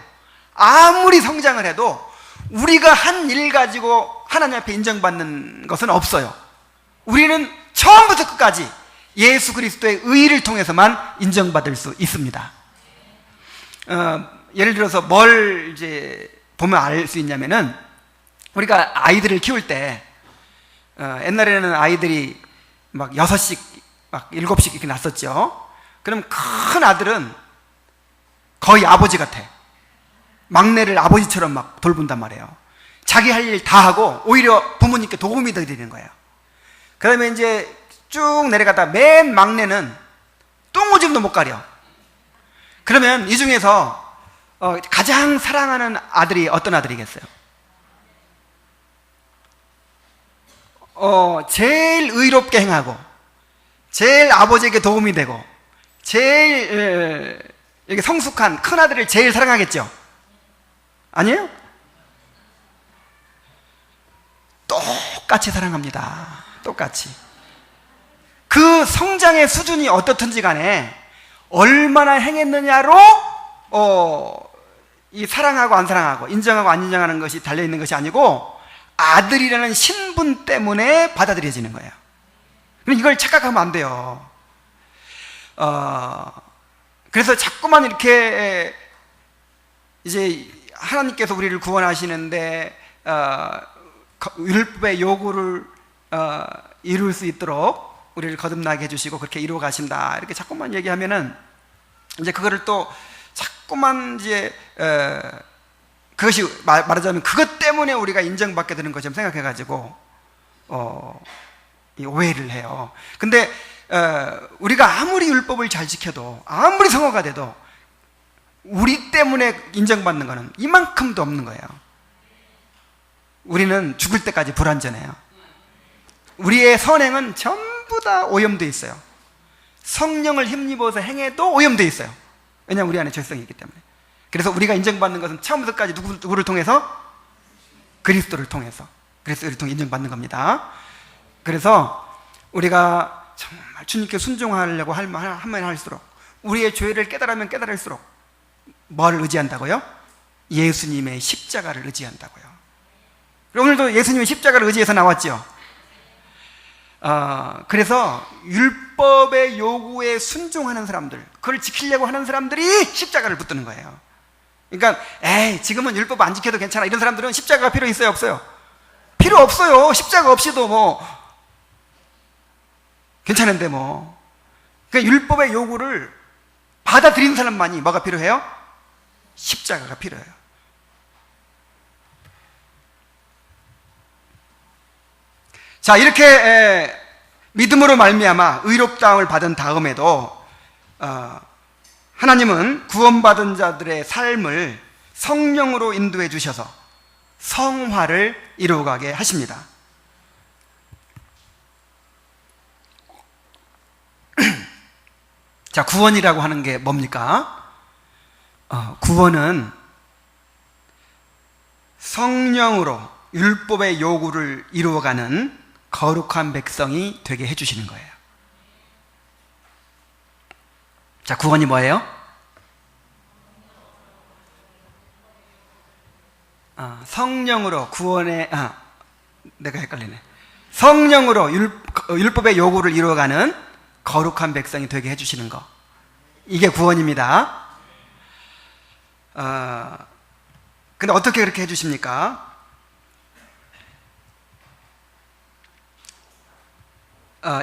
[SPEAKER 1] 아무리 성장을 해도 우리가 한 일 가지고 하나님 앞에 인정받는 것은 없어요. 우리는 처음부터 끝까지 예수 그리스도의 의를 통해서만 인정받을 수 있습니다. 예를 들어서 뭘 이제 보면 알 수 있냐면은, 우리가 아이들을 키울 때 옛날에는 아이들이 막 6씩, 막 7씩 이렇게 낳았었죠. 그럼 큰 아들은 거의 아버지 같아. 막내를 아버지처럼 막 돌본단 말이에요. 자기 할 일 다 하고 오히려 부모님께 도움이 더 되는 거예요. 그 다음에 이제 쭉 내려가다 맨 막내는 똥오줌도 못 가려. 그러면 이 중에서 가장 사랑하는 아들이 어떤 아들이겠어요? 제일 의롭게 행하고, 제일 아버지에게 도움이 되고, 제일 이렇게 성숙한 큰 아들을 제일 사랑하겠죠? 아니에요? 똑같이 사랑합니다. 똑같이. 그 성장의 수준이 어떻든지 간에 얼마나 행했느냐로 이 사랑하고 안 사랑하고, 인정하고 안 인정하는 것이 달려있는 것이 아니고 아들이라는 신분 때문에 받아들여지는 거예요. 그럼 이걸 착각하면 안 돼요. 그래서 자꾸만 이렇게 이제 하나님께서 우리를 구원하시는데 율법의 요구를 이룰 수 있도록 우리를 거듭나게 해주시고 그렇게 이루어 가신다, 이렇게 자꾸만 얘기하면은 이제 그거를 또 자꾸만 이제 그것이 말하자면 그것 때문에 우리가 인정받게 되는 것처럼 생각해가지고 오해를 해요. 근데 우리가 아무리 율법을 잘 지켜도, 아무리 성화가 돼도 우리 때문에 인정받는 것은 이만큼도 없는 거예요. 우리는 죽을 때까지 불완전해요. 우리의 선행은 전부 다 오염되어 있어요. 성령을 힘입어서 행해도 오염되어 있어요. 왜냐하면 우리 안에 죄성이 있기 때문에. 그래서 우리가 인정받는 것은 처음부터까지 누구를 통해서? 그리스도를 통해서. 그리스도를 통해 인정받는 겁니다. 그래서 우리가 정말 주님께 순종하려고 하면 할수록, 우리의 죄를 깨달으면 깨달을수록 뭐를 의지한다고요? 예수님의 십자가를 의지한다고요. 오늘도 예수님의 십자가를 의지해서 나왔죠. 그래서 율법의 요구에 순종하는 사람들, 그걸 지키려고 하는 사람들이 십자가를 붙드는 거예요. 그러니까 지금은 율법 안 지켜도 괜찮아, 이런 사람들은 십자가가 필요 있어요, 없어요? 필요 없어요. 십자가 없이도 뭐 괜찮은데 뭐. 그러니까 율법의 요구를 받아들이는 사람만이 뭐가 필요해요? 십자가가 필요해요. 자, 이렇게 믿음으로 말미암아 의롭다함을 받은 다음에도 하나님은 구원받은 자들의 삶을 성령으로 인도해 주셔서 성화를 이루어가게 하십니다. 자, 구원이라고 하는 게 뭡니까? 구원은 성령으로 율법의 요구를 이루어가는 거룩한 백성이 되게 해주시는 거예요. 자, 구원이 뭐예요? 성령으로 구원의, 내가 헷갈리네. 성령으로 율법의 요구를 이루어가는 거룩한 백성이 되게 해주시는 거. 이게 구원입니다. 근데 어떻게 그렇게 해주십니까?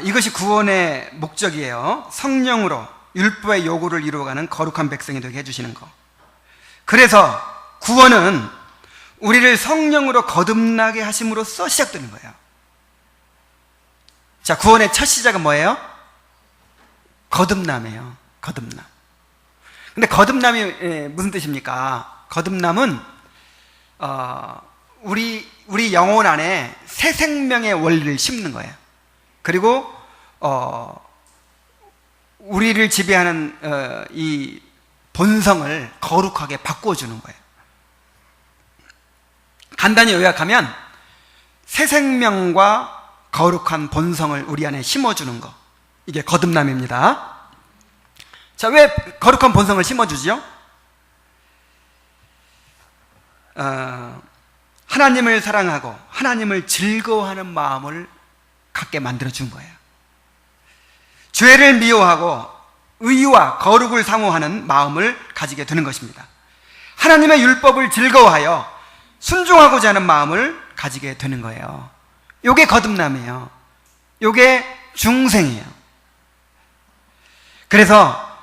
[SPEAKER 1] 이것이 구원의 목적이에요. 성령으로 율법의 요구를 이루어가는 거룩한 백성이 되게 해주시는 거. 그래서 구원은 우리를 성령으로 거듭나게 하심으로써 시작되는 거예요. 자, 구원의 첫 시작은 뭐예요? 거듭남이에요. 거듭남. 근데 거듭남이 무슨 뜻입니까? 거듭남은 우리 영혼 안에 새 생명의 원리를 심는 거예요. 그리고 우리를 지배하는 이 본성을 거룩하게 바꿔주는 거예요. 간단히 요약하면 새 생명과 거룩한 본성을 우리 안에 심어주는 거, 이게 거듭남입니다. 자, 왜 거룩한 본성을 심어주지요? 하나님을 사랑하고 하나님을 즐거워하는 마음을 갖게 만들어준 거예요. 죄를 미워하고 의와 거룩을 사모하는 마음을 가지게 되는 것입니다. 하나님의 율법을 즐거워하여 순종하고자 하는 마음을 가지게 되는 거예요. 요게 거듭남이에요. 요게 중생이에요. 그래서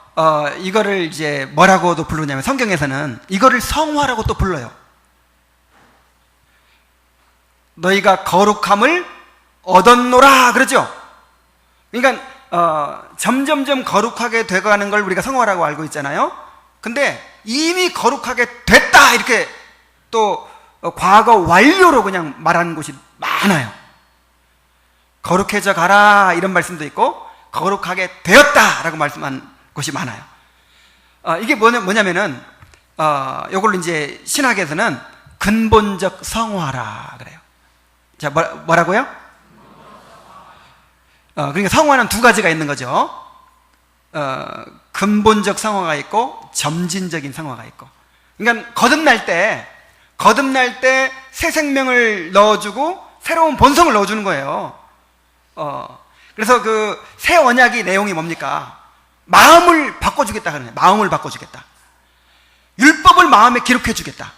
[SPEAKER 1] 이거를 이제 뭐라고도 부르냐면, 성경에서는 이거를 성화라고 또 불러요. 너희가 거룩함을 얻었노라 그러죠. 그러니까 점점점 거룩하게 되어가는 걸 우리가 성화라고 알고 있잖아요. 근데 이미 거룩하게 됐다 이렇게 또 과거 완료로 그냥 말하는 곳이 많아요. 거룩해져 가라 이런 말씀도 있고, 거룩하게 되었다라고 말씀한 곳이 많아요. 이게 뭐냐면은 이걸로 이제 신학에서는 근본적 성화라 그래요. 자, 뭐라고요? 그러니까 성화는 두 가지가 있는 거죠. 근본적 성화가 있고 점진적인 성화가 있고. 그러니까 거듭날 때 새 생명을 넣어주고 새로운 본성을 넣어주는 거예요. 그래서 그 새 언약의 내용이 뭡니까? 마음을 바꿔주겠다 그러네요. 마음을 바꿔주겠다. 율법을 마음에 기록해주겠다.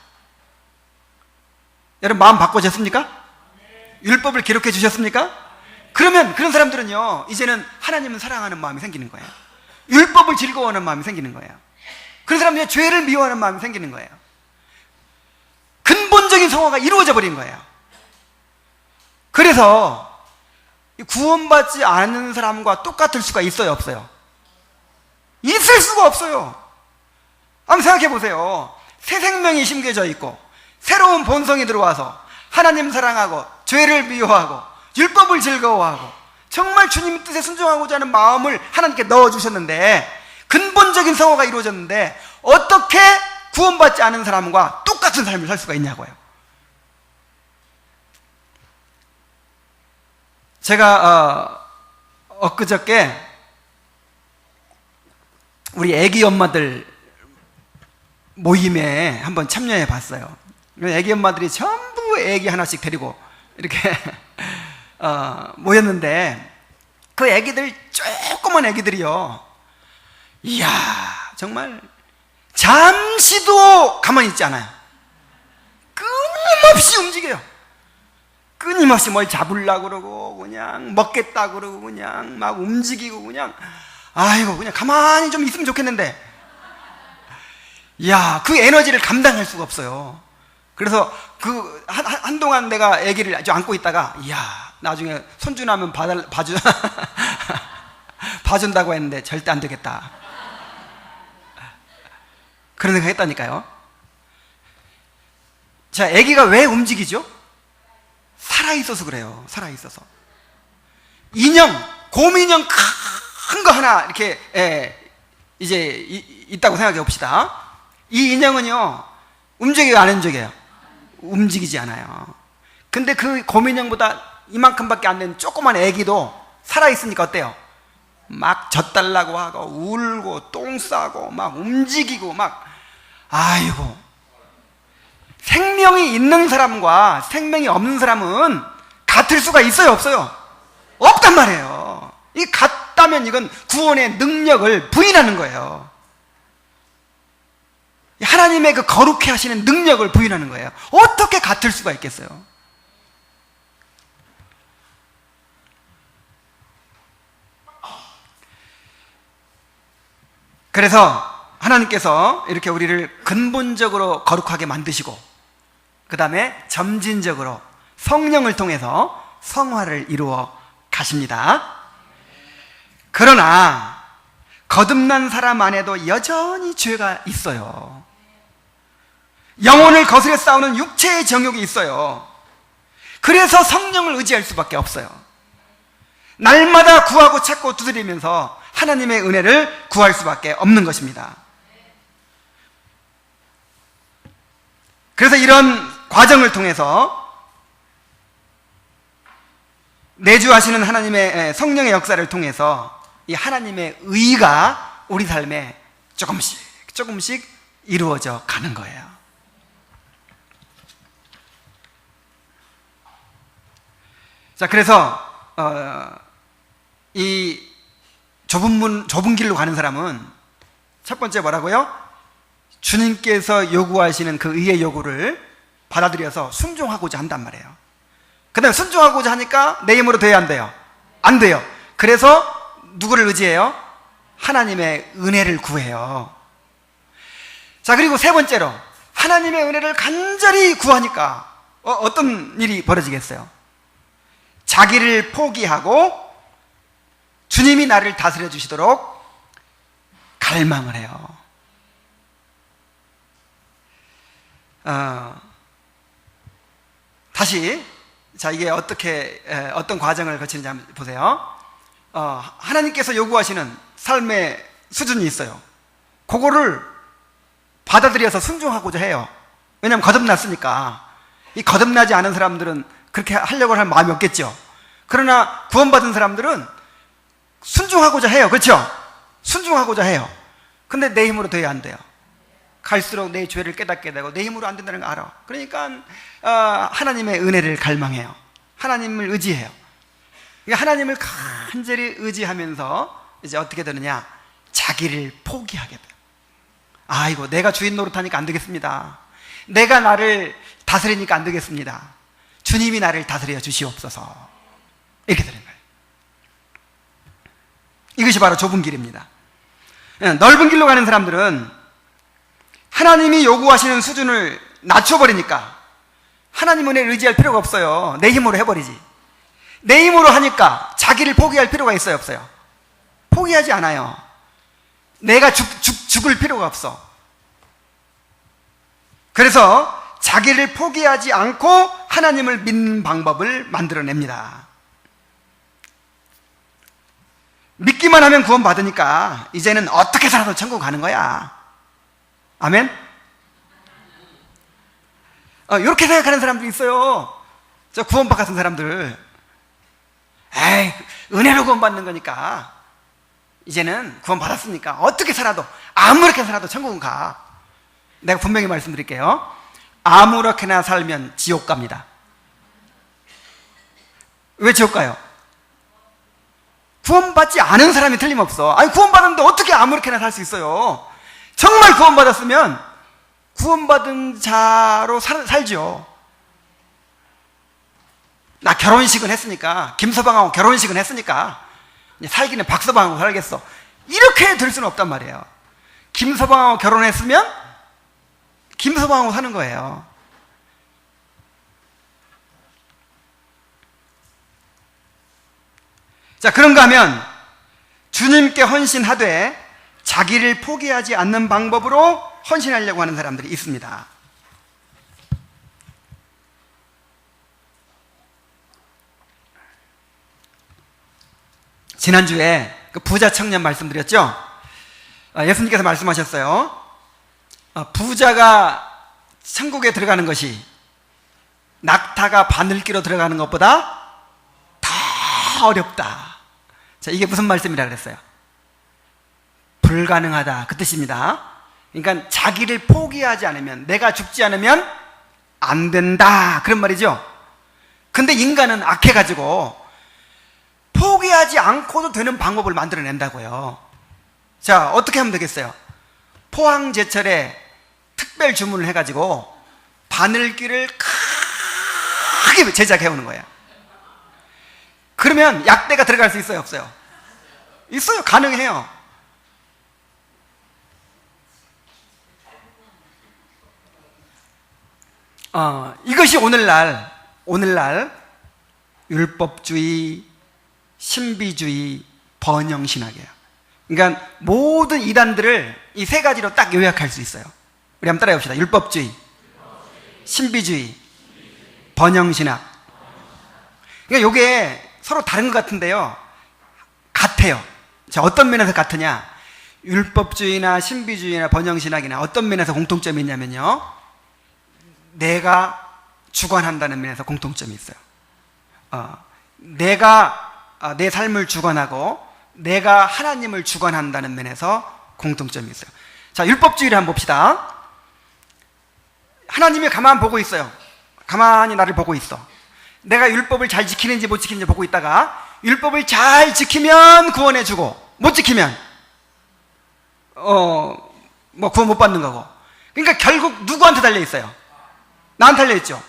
[SPEAKER 1] 여러분, 마음 바꿔졌습니까? 율법을 기록해 주셨습니까? 그러면 그런 사람들은요, 이제는 하나님을 사랑하는 마음이 생기는 거예요. 율법을 즐거워하는 마음이 생기는 거예요. 그런 사람들은 죄를 미워하는 마음이 생기는 거예요. 근본적인 성화가 이루어져 버린 거예요. 그래서 구원받지 않은 사람과 똑같을 수가 있어요, 없어요? 있을 수가 없어요. 한번 생각해 보세요. 새 생명이 심겨져 있고 새로운 본성이 들어와서 하나님 사랑하고 죄를 미워하고 율법을 즐거워하고 정말 주님 뜻에 순종하고자 하는 마음을 하나님께 넣어주셨는데, 근본적인 성화가 이루어졌는데 어떻게 구원받지 않은 사람과 똑같은 삶을 살 수가 있냐고요. 제가 엊그저께 우리 애기 엄마들 모임에 한번 참여해 봤어요. 애기 엄마들이 전부 애기 하나씩 데리고 이렇게 모였는데, 그 애기들, 조그만 애기들이요, 이야, 정말 잠시도 가만히 있지 않아요. 끊임없이 움직여요. 끊임없이 뭘 잡으려고 그러고 그냥 먹겠다 그러고 그냥 막 움직이고 그냥, 아이고, 그냥 가만히 좀 있으면 좋겠는데, 이야, 그 에너지를 감당할 수가 없어요. 그래서 한동안 내가 아기를 아주 안고 있다가, 이야, 나중에 손주 나면 봐준다고 했는데 절대 안 되겠다, 그런 생각 했다니까요. 자, 아기가 왜 움직이죠? 살아있어서 그래요. 살아있어서. 인형, 곰인형 큰 거 하나 이렇게 이제 있다고 생각해 봅시다. 이 인형은요, 움직여요, 안 움직여요? 움직이지 않아요. 근데 그 곰인형보다 이만큼밖에 안 되는 조그만 애기도 살아있으니까 어때요? 막 젖달라고 하고 울고 똥 싸고 막 움직이고 막, 아이고. 생명이 있는 사람과 생명이 없는 사람은 같을 수가 있어요, 없어요? 없단 말이에요. 이 같다면 이건 구원의 능력을 부인하는 거예요. 하나님의 그 거룩해 하시는 능력을 부인하는 거예요. 어떻게 같을 수가 있겠어요? 그래서 하나님께서 이렇게 우리를 근본적으로 거룩하게 만드시고, 그 다음에 점진적으로 성령을 통해서 성화를 이루어 가십니다. 그러나 거듭난 사람 안에도 여전히 죄가 있어요. 영혼을 거스려 싸우는 육체의 정욕이 있어요. 그래서 성령을 의지할 수밖에 없어요. 날마다 구하고 찾고 두드리면서 하나님의 은혜를 구할 수밖에 없는 것입니다. 그래서 이런 과정을 통해서 내주하시는 하나님의 성령의 역사를 통해서 이 하나님의 의가 우리 삶에 조금씩 이루어져 가는 거예요. 자, 그래서 이 좁은 길로 가는 사람은 첫 번째 뭐라고요? 주님께서 요구하시는 그 의의 요구를 받아들여서 순종하고자 한단 말이에요. 그 다음에 순종하고자 하니까 내 힘으로 돼야 안 돼요? 안 돼요. 그래서 누구를 의지해요? 하나님의 은혜를 구해요. 자, 그리고 세 번째로 하나님의 은혜를 간절히 구하니까 어떤 일이 벌어지겠어요? 자기를 포기하고 주님이 나를 다스려 주시도록 갈망을 해요. 다시, 자, 이게 어떤 과정을 거치는지 한번 보세요. 하나님께서 요구하시는 삶의 수준이 있어요. 그거를 받아들여서 순종하고자 해요. 왜냐하면 거듭났으니까. 이 거듭나지 않은 사람들은 그렇게 하려고 할 마음이 없겠죠. 그러나 구원받은 사람들은 순종하고자 해요. 그렇죠? 순종하고자 해요. 근데 내 힘으로 돼야 안 돼요. 갈수록 내 죄를 깨닫게 되고 내 힘으로 안 된다는 걸 알아. 그러니까 하나님의 은혜를 갈망해요. 하나님을 의지해요. 하나님을 간절히 의지하면서 이제 어떻게 되느냐? 자기를 포기하게 돼요. 아이고, 내가 주인 노릇하니까 안 되겠습니다. 내가 나를 다스리니까 안 되겠습니다. 주님이 나를 다스려 주시옵소서. 이렇게 되는 거예요. 이것이 바로 좁은 길입니다. 넓은 길로 가는 사람들은 하나님이 요구하시는 수준을 낮춰버리니까 하나님 은혜를 의지할 필요가 없어요. 내 힘으로 해버리지. 내 힘으로 하니까 자기를 포기할 필요가 있어요, 없어요? 포기하지 않아요. 내가 죽을 필요가 없어. 그래서 자기를 포기하지 않고 하나님을 믿는 방법을 만들어냅니다. 믿기만 하면 구원받으니까 이제는 어떻게 살아도 천국 가는 거야. 아멘? 이렇게 생각하는 사람들이 있어요. 저 구원받 같은 사람들. 에이, 은혜로 구원받는 거니까 이제는 구원받았으니까 어떻게 살아도, 아무렇게 살아도 천국은 가. 내가 분명히 말씀드릴게요. 아무렇게나 살면 지옥 갑니다. 왜 지옥 가요? 구원받지 않은 사람이 틀림없어. 아니, 구원받았는데 어떻게 아무렇게나 살 수 있어요? 정말 구원받았으면 구원받은 자로 살죠. 나 결혼식은 했으니까, 김서방하고 결혼식은 했으니까 살기는 박서방하고 살겠어, 이렇게 될 수는 없단 말이에요. 김서방하고 결혼했으면 김서방하고 사는 거예요. 자, 그런가 하면 주님께 헌신하되 자기를 포기하지 않는 방법으로 헌신하려고 하는 사람들이 있습니다. 지난주에 그 부자 청년 말씀드렸죠? 예수님께서 말씀하셨어요. 부자가 천국에 들어가는 것이 낙타가 바늘기로 들어가는 것보다 더 어렵다. 자, 이게 무슨 말씀이라 그랬어요? 불가능하다, 그 뜻입니다. 그러니까 자기를 포기하지 않으면, 내가 죽지 않으면 안 된다, 그런 말이죠. 근데 인간은 악해가지고 포기하지 않고도 되는 방법을 만들어낸다고요. 자, 어떻게 하면 되겠어요? 포항제철에 특별 주문을 해가지고 바늘기를 크게 제작해오는 거예요. 그러면 약대가 들어갈 수 있어요, 없어요? 있어요. 가능해요. 이것이 오늘날 율법주의, 신비주의, 번영신학이에요. 그러니까 모든 이단들을 이 세 가지로 딱 요약할 수 있어요. 우리 한번 따라해 봅시다. 율법주의, 신비주의, 번영신학. 그러니까 이게 서로 다른 것 같은데요, 같아요. 자, 어떤 면에서 같으냐? 율법주의나 신비주의나 번영신학이나 어떤 면에서 공통점이 있냐면요, 내가 주관한다는 면에서 공통점이 있어요. 내가 내 삶을 주관하고 내가 하나님을 주관한다는 면에서 공통점이 있어요. 자, 율법주의를 한번 봅시다. 하나님이 가만 보고 있어요. 가만히 나를 보고 있어. 내가 율법을 잘 지키는지 못 지키는지 보고 있다가 율법을 잘 지키면 구원해주고 못 지키면 구원 못 받는 거고. 그러니까 결국 누구한테 달려있어요? 나한테 달려있죠.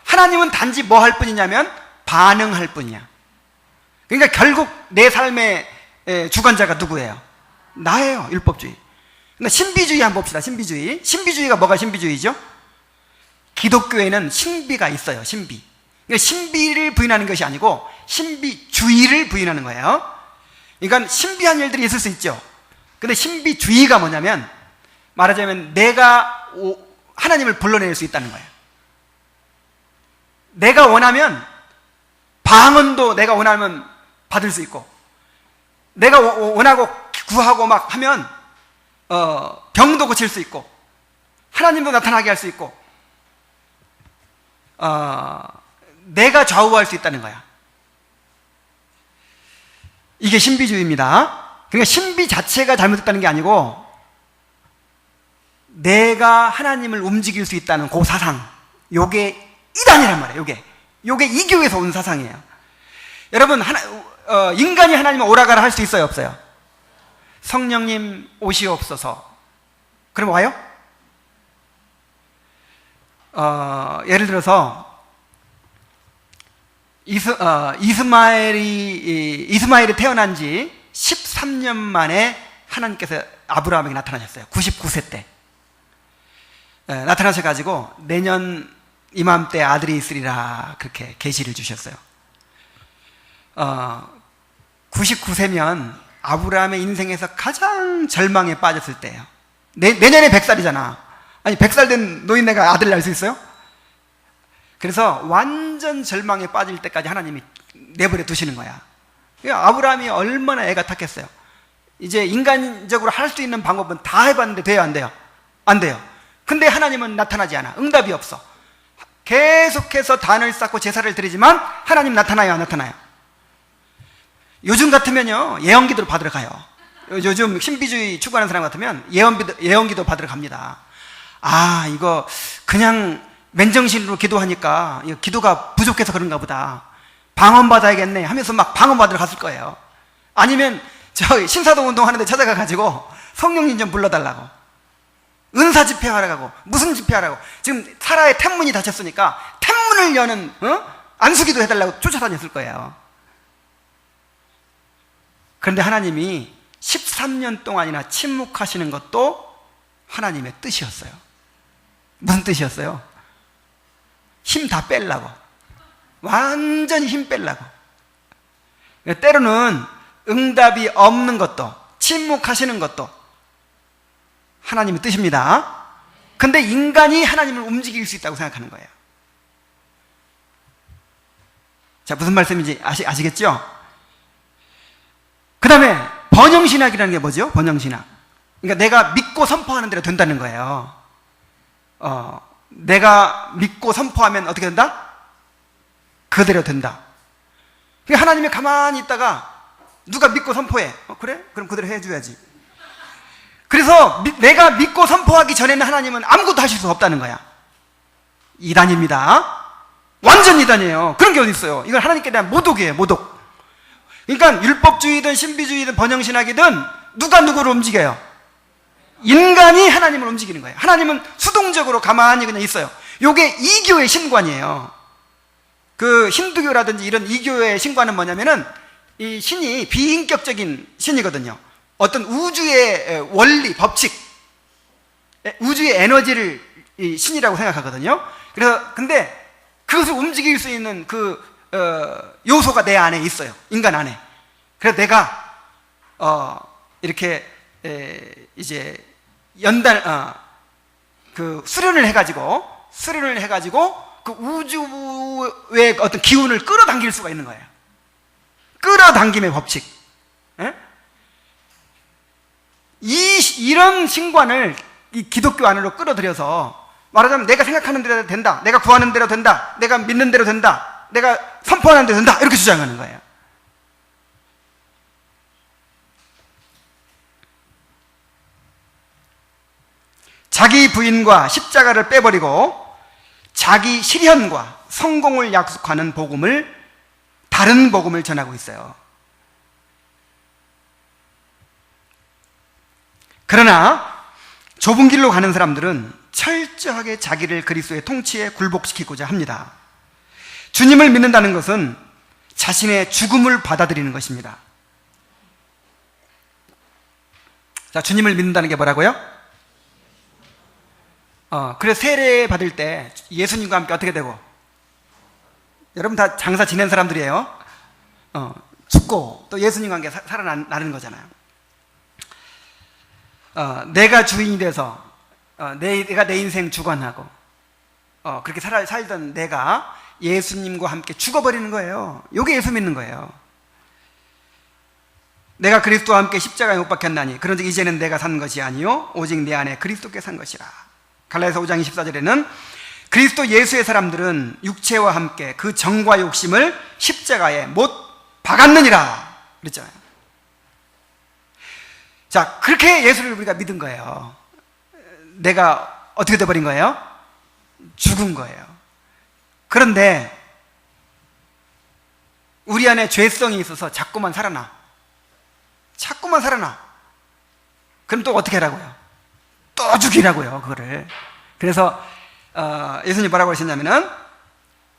[SPEAKER 1] 하나님은 단지 뭐 할 뿐이냐면 반응할 뿐이야. 그러니까 결국 내 삶의 주관자가 누구예요? 나예요. 율법주의. 근데 신비주의 한번 봅시다. 신비주의가 뭐가 신비주의죠? 기독교에는 신비가 있어요. 신비. 그러니까 신비를 부인하는 것이 아니고 신비주의를 부인하는 거예요. 그러니까 신비한 일들이 있을 수 있죠. 근데 신비주의가 뭐냐면, 말하자면 내가 하나님을 불러낼 수 있다는 거예요. 내가 원하면 방언도 내가 원하면 받을 수 있고, 내가 원하고 구하고 막 하면 병도 고칠 수 있고, 하나님도 나타나게 할 수 있고, 내가 좌우할 수 있다는 거야. 이게 신비주의입니다. 그러니까 신비 자체가 잘못됐다는 게 아니고 내가 하나님을 움직일 수 있다는 그 사상, 요게 이단이란 말이에요. 요게 이교에서 온 사상이에요. 여러분, 인간이 하나님을 오라가라 할 수 있어요, 없어요? 성령님 오시옵소서. 그럼 와요? 예를 들어서 이스마엘이 태어난 지 13년 만에 하나님께서 아브라함에게 나타나셨어요. 99세 때 나타나셔가지고 내년 이맘때 아들이 있으리라 그렇게 계시를 주셨어요. 99세면 아브라함의 인생에서 가장 절망에 빠졌을 때예요. 내년에 100살이잖아. 아니 100살 된 노인네가 아들 낳을 수 있어요? 그래서 완전 절망에 빠질 때까지 하나님이 내버려 두시는 거야. 아브라함이 얼마나 애가 탔겠어요. 이제 인간적으로 할 수 있는 방법은 다 해봤는데 돼요, 안 돼요? 안 돼요. 근데 하나님은 나타나지 않아. 응답이 없어. 계속해서 단을 쌓고 제사를 드리지만 하나님 나타나요, 안 나타나요? 요즘 같으면요 예언기도를 받으러 가요. 요즘 신비주의 추구하는 사람 같으면 예언기도 받으러 갑니다. 아, 이거 그냥 맨정신으로 기도하니까 기도가 부족해서 그런가 보다, 방언받아야겠네 하면서 막 방언받으러 갔을 거예요. 아니면 저 신사동 운동하는데 찾아가 가지고 성령님 좀 불러달라고, 은사 집회하러 가고 무슨 집회하라고, 지금 사라의 템문이 닫혔으니까 템문을 여는 안수기도 해달라고 쫓아다녔을 거예요. 그런데 하나님이 13년 동안이나 침묵하시는 것도 하나님의 뜻이었어요. 무슨 뜻이었어요? 힘 다 빼려고, 완전히 힘 빼려고. 때로는 응답이 없는 것도, 침묵하시는 것도 하나님의 뜻입니다. 근데 인간이 하나님을 움직일 수 있다고 생각하는 거예요. 자, 무슨 말씀인지 아시겠죠? 그 다음에 번영신학이라는 게 뭐죠? 번영신학. 그러니까 내가 믿고 선포하는 대로 된다는 거예요. 내가 믿고 선포하면 어떻게 된다? 그대로 된다. 그러니까 하나님이 가만히 있다가 누가 믿고 선포해. 그래? 그럼 그대로 해줘야지. 그래서 내가 믿고 선포하기 전에는 하나님은 아무것도 하실 수 없다는 거야. 이단입니다. 완전 이단이에요. 그런 게 어디 있어요? 이건 하나님께 대한 모독이에요, 모독. 그러니까 율법주의든 신비주의든 번영신학이든 누가 누구를 움직여요? 인간이 하나님을 움직이는 거예요. 하나님은 수동적으로 가만히 그냥 있어요. 이게 이교의 신관이에요. 그 힌두교라든지 이런 이교의 신관은 뭐냐면은 이 신이 비인격적인 신이거든요. 어떤 우주의 원리, 법칙, 우주의 에너지를 이 신이라고 생각하거든요. 그래서 근데 그것을 움직일 수 있는 그 요소가 내 안에 있어요. 인간 안에. 그래서 내가 이렇게 이제 그 수련을 해가지고 그 우주의 어떤 기운을 끌어당길 수가 있는 거예요. 끌어당김의 법칙. 예? 이런 신관을 이 기독교 안으로 끌어들여서 말하자면 내가 생각하는 대로 된다, 내가 구하는 대로 된다, 내가 믿는 대로 된다, 내가 선포하는 대로 된다, 이렇게 주장하는 거예요. 자기 부인과 십자가를 빼버리고 자기 실현과 성공을 약속하는 복음을, 다른 복음을 전하고 있어요. 그러나 좁은 길로 가는 사람들은 철저하게 자기를 그리스도의 통치에 굴복시키고자 합니다. 주님을 믿는다는 것은 자신의 죽음을 받아들이는 것입니다. 자, 주님을 믿는다는 게 뭐라고요? 그래서 세례 받을 때 예수님과 함께 어떻게 되고? 여러분 다 장사 지낸 사람들이에요. 죽고 또 예수님과 함께 살아나는 거잖아요. 내가 주인이 돼서 내가 내 인생 주관하고 그렇게 살던 내가 예수님과 함께 죽어버리는 거예요. 이게 예수 믿는 거예요. 내가 그리스도와 함께 십자가에 못 박혔나니 그런즉 이제는 내가 산 것이 아니요 오직 내 안에 그리스도께 산 것이라. 갈라디아서 5장 24절에는 그리스도 예수의 사람들은 육체와 함께 그 정과 욕심을 십자가에 못 박았느니라 그랬잖아요. 자, 그렇게 예수를 우리가 믿은 거예요. 내가 어떻게 돼버린 거예요? 죽은 거예요. 그런데 우리 안에 죄성이 있어서 자꾸만 살아나. 그럼 또 어떻게 하라고요? 또 죽이라고요, 그거를. 그래서 예수님 뭐라고 하셨냐면은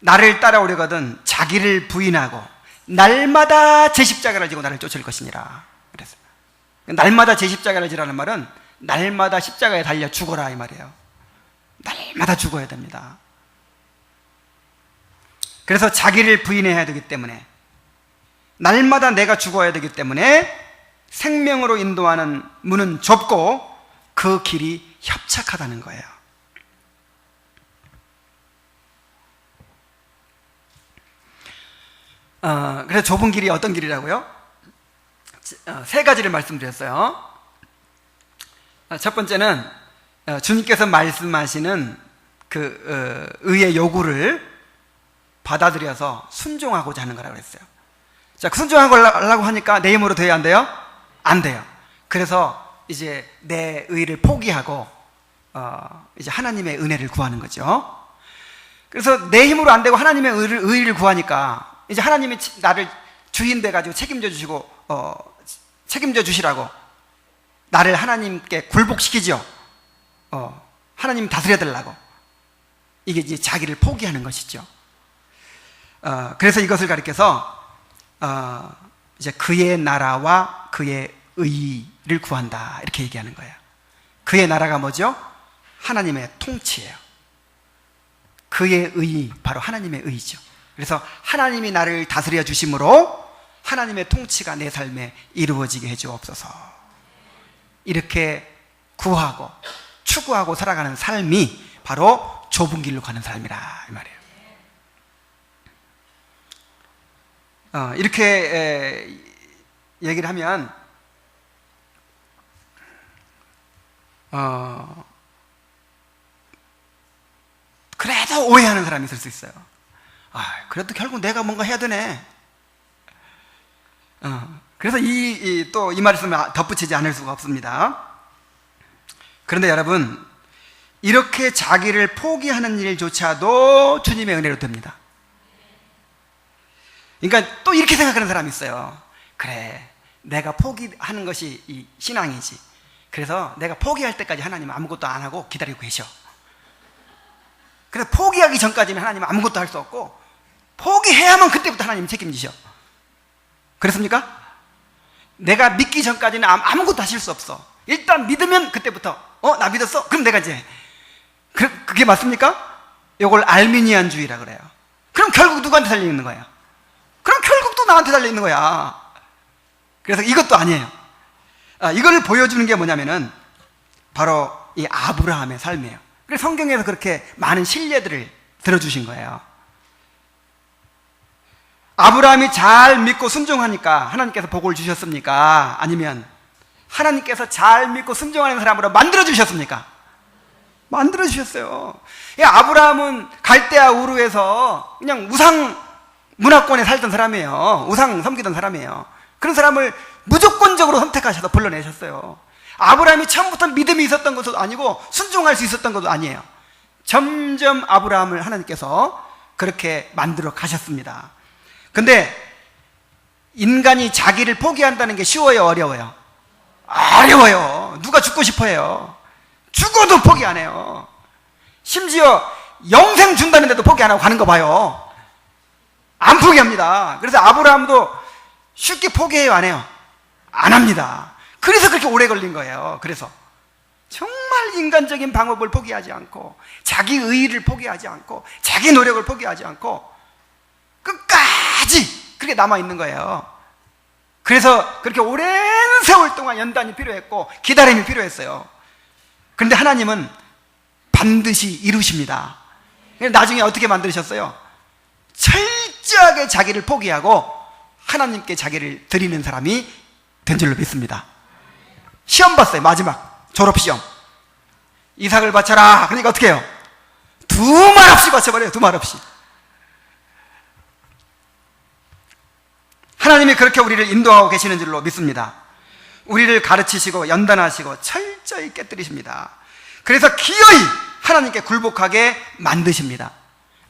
[SPEAKER 1] 나를 따라오려거든 자기를 부인하고 날마다 제 십자가를 지고 나를 쫓을 것이니라 그랬어요. 날마다 제 십자가를 지라는 말은 날마다 십자가에 달려 죽어라 이 말이에요. 날마다 죽어야 됩니다. 그래서 자기를 부인해야 되기 때문에 날마다 내가 죽어야 되기 때문에 생명으로 인도하는 문은 좁고 그 길이 협착하다는 거예요. 그래서 좁은 길이 어떤 길이라고요? 세 가지를 말씀드렸어요. 첫 번째는 주님께서 말씀하시는 그 의의 요구를 받아들여서 순종하고자 하는 거라고 했어요. 자, 순종하려고 하니까 내 힘으로 돼야 안 돼요? 안 돼요. 그래서 이제 내 의를 포기하고 이제 하나님의 은혜를 구하는 거죠. 그래서 내 힘으로 안 되고 하나님의 의를 구하니까 이제 하나님이 나를 주인 돼가지고 책임져 주시고 책임져 주시라고 나를 하나님께 굴복시키죠. 하나님 다스려 달라고. 이게 이제 자기를 포기하는 것이죠. 그래서 이것을 가리켜서 이제 그의 나라와 그의 의를 구한다 이렇게 얘기하는 거예요. 그의 나라가 뭐죠? 하나님의 통치예요. 그의 의, 바로 하나님의 의죠. 그래서 하나님이 나를 다스려 주심으로 하나님의 통치가 내 삶에 이루어지게 해주옵소서. 이렇게 구하고 추구하고 살아가는 삶이 바로 좁은 길로 가는 삶이라 이 말이에요. 이렇게 얘기를 하면 그래도 오해하는 사람이 있을 수 있어요. 그래도 결국 내가 뭔가 해야 되네. 그래서 또 이 말씀을 덧붙이지 않을 수가 없습니다. 그런데 여러분, 이렇게 자기를 포기하는 일조차도 주님의 은혜로 됩니다. 그러니까 또 이렇게 생각하는 사람이 있어요. 그래, 내가 포기하는 것이 이 신앙이지. 그래서 내가 포기할 때까지 하나님 아무것도 안 하고 기다리고 계셔. 그래서 포기하기 전까지는 하나님 아무것도 할 수 없고 포기해야만 그때부터 하나님 책임지셔. 그렇습니까? 내가 믿기 전까지는 아무것도 하실 수 없어. 일단 믿으면 그때부터 나 믿었어? 그럼 내가 이제 그게 맞습니까? 이걸 알미니안주의라 그래요. 그럼 결국 누구한테 달려있는 거예요? 그럼 결국 또 나한테 달려있는 거야. 그래서 이것도 아니에요. 이걸 보여주는 게 뭐냐면은 바로 이 아브라함의 삶이에요. 그래서 성경에서 그렇게 많은 신뢰들을 들어주신 거예요. 아브라함이 잘 믿고 순종하니까 하나님께서 복을 주셨습니까? 아니면 하나님께서 잘 믿고 순종하는 사람으로 만들어 주셨습니까? 만들어 주셨어요. 아브라함은 갈대아 우르에서 그냥 우상 문화권에 살던 사람이에요. 우상 섬기던 사람이에요. 그런 사람을 무조건적으로 선택하셔서 불러내셨어요. 아브라함이 처음부터 믿음이 있었던 것도 아니고 순종할 수 있었던 것도 아니에요. 점점 아브라함을 하나님께서 그렇게 만들어 가셨습니다. 근데 인간이 자기를 포기한다는 게 쉬워요, 어려워요? 어려워요. 누가 죽고 싶어 해요? 죽어도 포기 안 해요. 심지어 영생 준다는데도 포기 안 하고 가는 거 봐요. 안 포기합니다. 그래서 아브라함도 쉽게 포기해요, 안 해요? 안 합니다. 그래서 그렇게 오래 걸린 거예요. 그래서 정말 인간적인 방법을 포기하지 않고 자기 의의를 포기하지 않고 자기 노력을 포기하지 않고 끝까지 그렇게 남아있는 거예요. 그래서 그렇게 오랜 세월 동안 연단이 필요했고 기다림이 필요했어요. 그런데 하나님은 반드시 이루십니다. 나중에 어떻게 만드셨어요? 철저하게 자기를 포기하고 하나님께 자기를 드리는 사람이 된 줄로 믿습니다. 시험 봤어요. 마지막 졸업시험. 이삭을 바쳐라. 그러니까 어떻게 해요? 두 말 없이 바쳐버려요. 두 말 없이. 하나님이 그렇게 우리를 인도하고 계시는 줄로 믿습니다. 우리를 가르치시고 연단하시고 철저히 깨뜨리십니다. 그래서 기어이 하나님께 굴복하게 만드십니다.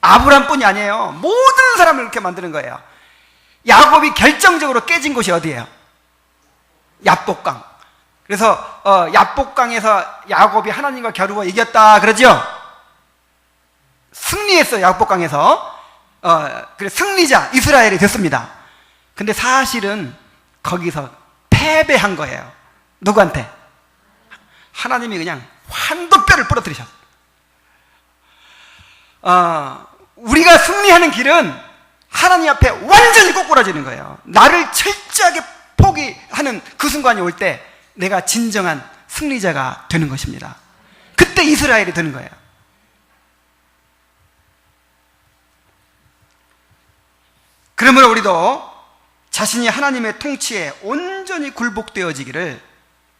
[SPEAKER 1] 아브람뿐이 아니에요. 모든 사람을 그렇게 만드는 거예요. 야곱이 결정적으로 깨진 곳이 어디예요? 얍복강. 그래서 얍복강에서 야곱이 하나님과 겨루어 이겼다 그러죠? 승리했어요. 얍복강에서. 그래서 승리자 이스라엘이 됐습니다. 근데 사실은 거기서 패배한 거예요. 누구한테? 하나님이 그냥 환도뼈를 부러뜨리셨어요. 우리가 승리하는 길은 하나님 앞에 완전히 꼬꾸라지는 거예요. 나를 철저하게 포기하는 그 순간이 올 때 내가 진정한 승리자가 되는 것입니다. 그때 이스라엘이 되는 거예요. 그러므로 우리도 자신이 하나님의 통치에 온전히 굴복되어지기를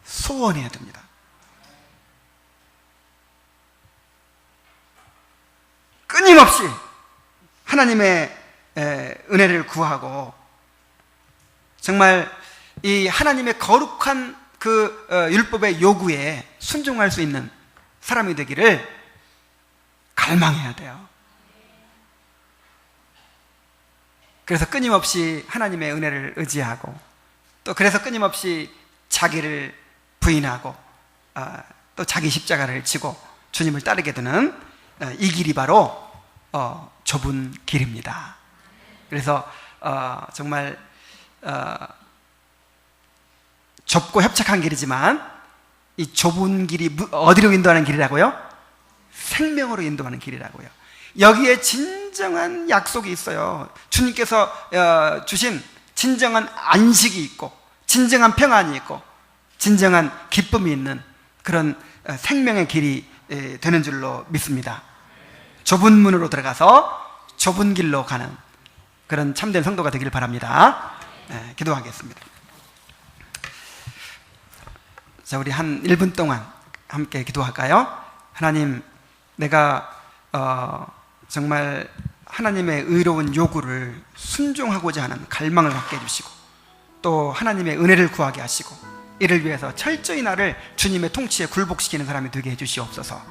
[SPEAKER 1] 소원해야 됩니다. 끊임없이 하나님의 은혜를 구하고 정말 이 하나님의 거룩한 그 율법의 요구에 순종할 수 있는 사람이 되기를 갈망해야 돼요. 그래서 끊임없이 하나님의 은혜를 의지하고 또 그래서 끊임없이 자기를 부인하고 또 자기 십자가를 지고 주님을 따르게 되는 이 길이 바로 좁은 길입니다. 그래서 정말 좁고 협착한 길이지만 이 좁은 길이 어디로 인도하는 길이라고요? 생명으로 인도하는 길이라고요. 여기에 진정한 약속이 있어요. 주님께서 주신 진정한 안식이 있고 진정한 평안이 있고 진정한 기쁨이 있는 그런 생명의 길이 되는 줄로 믿습니다. 좁은 문으로 들어가서 좁은 길로 가는 그런 참된 성도가 되길 바랍니다. 기도하겠습니다. 자, 우리 한 1분 동안 함께 기도할까요? 하나님, 내가 정말 하나님의 의로운 요구를 순종하고자 하는 갈망을 갖게 해주시고 또 하나님의 은혜를 구하게 하시고 이를 위해서 철저히 나를 주님의 통치에 굴복시키는 사람이 되게 해주시옵소서.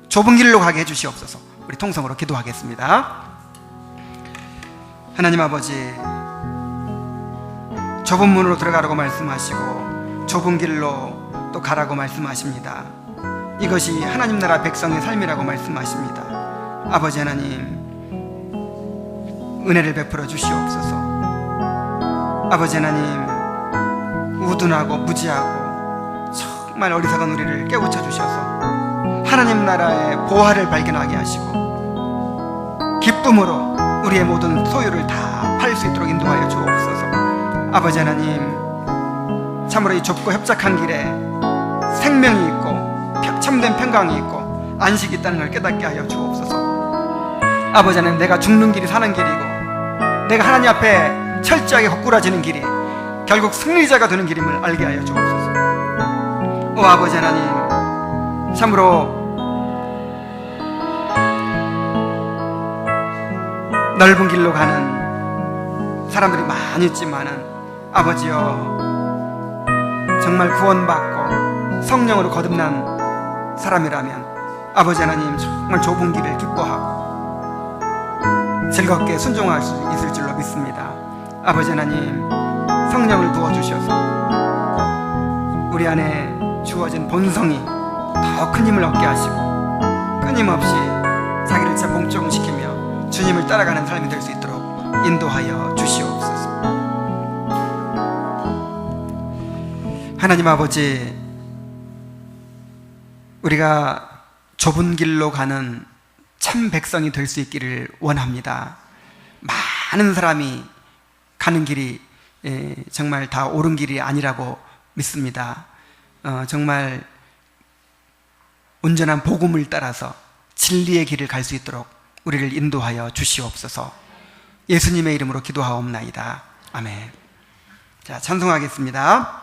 [SPEAKER 1] 좁은 길로 가게 해주시옵소서. 우리 통성으로 기도하겠습니다. 하나님 아버지, 좁은 문으로 들어가라고 말씀하시고 좁은 길로 또 가라고 말씀하십니다. 이것이 하나님 나라 백성의 삶이라고 말씀하십니다. 아버지 하나님, 은혜를 베풀어 주시옵소서. 아버지 하나님, 우둔하고 무지하고 정말 어리석은 우리를 깨우쳐 주셔서 하나님 나라의 보화를 발견하게 하시고 기쁨으로 우리의 모든 소유를 다 팔 수 있도록 인도하여 주옵소서. 아버지 하나님, 참으로 이 좁고 협착한 길에 생명이 있고 참된 평강이 있고 안식이 있다는 걸 깨닫게 하여 주옵소서. 아버지 하나님, 내가 죽는 길이 사는 길이고 내가 하나님 앞에 철저하게 거꾸라지는 길이 결국 승리자가 되는 길임을 알게 하여 주옵소서. 오 아버지 하나님, 참으로 넓은 길로 가는 사람들이 많이 있지만은 아버지여, 정말 구원받고 성령으로 거듭난 사람이라면 아버지 하나님, 정말 좁은 길을 기뻐하고 즐겁게 순종할 수 있을 줄로 믿습니다. 아버지 하나님, 성령을 부어주셔서 우리 안에 주어진 본성이 더 큰 힘을 얻게 하시고 끊임없이 자기를 재봉종시키며 주님을 따라가는 삶이 될 수 있도록 인도하여 주시옵소서. 하나님 아버지, 우리가 좁은 길로 가는 참 백성이 될 수 있기를 원합니다. 많은 사람이 가는 길이 정말 다 옳은 길이 아니라고 믿습니다. 정말 온전한 복음을 따라서 진리의 길을 갈 수 있도록 우리를 인도하여 주시옵소서. 예수님의 이름으로 기도하옵나이다. 아멘. 자, 찬송하겠습니다.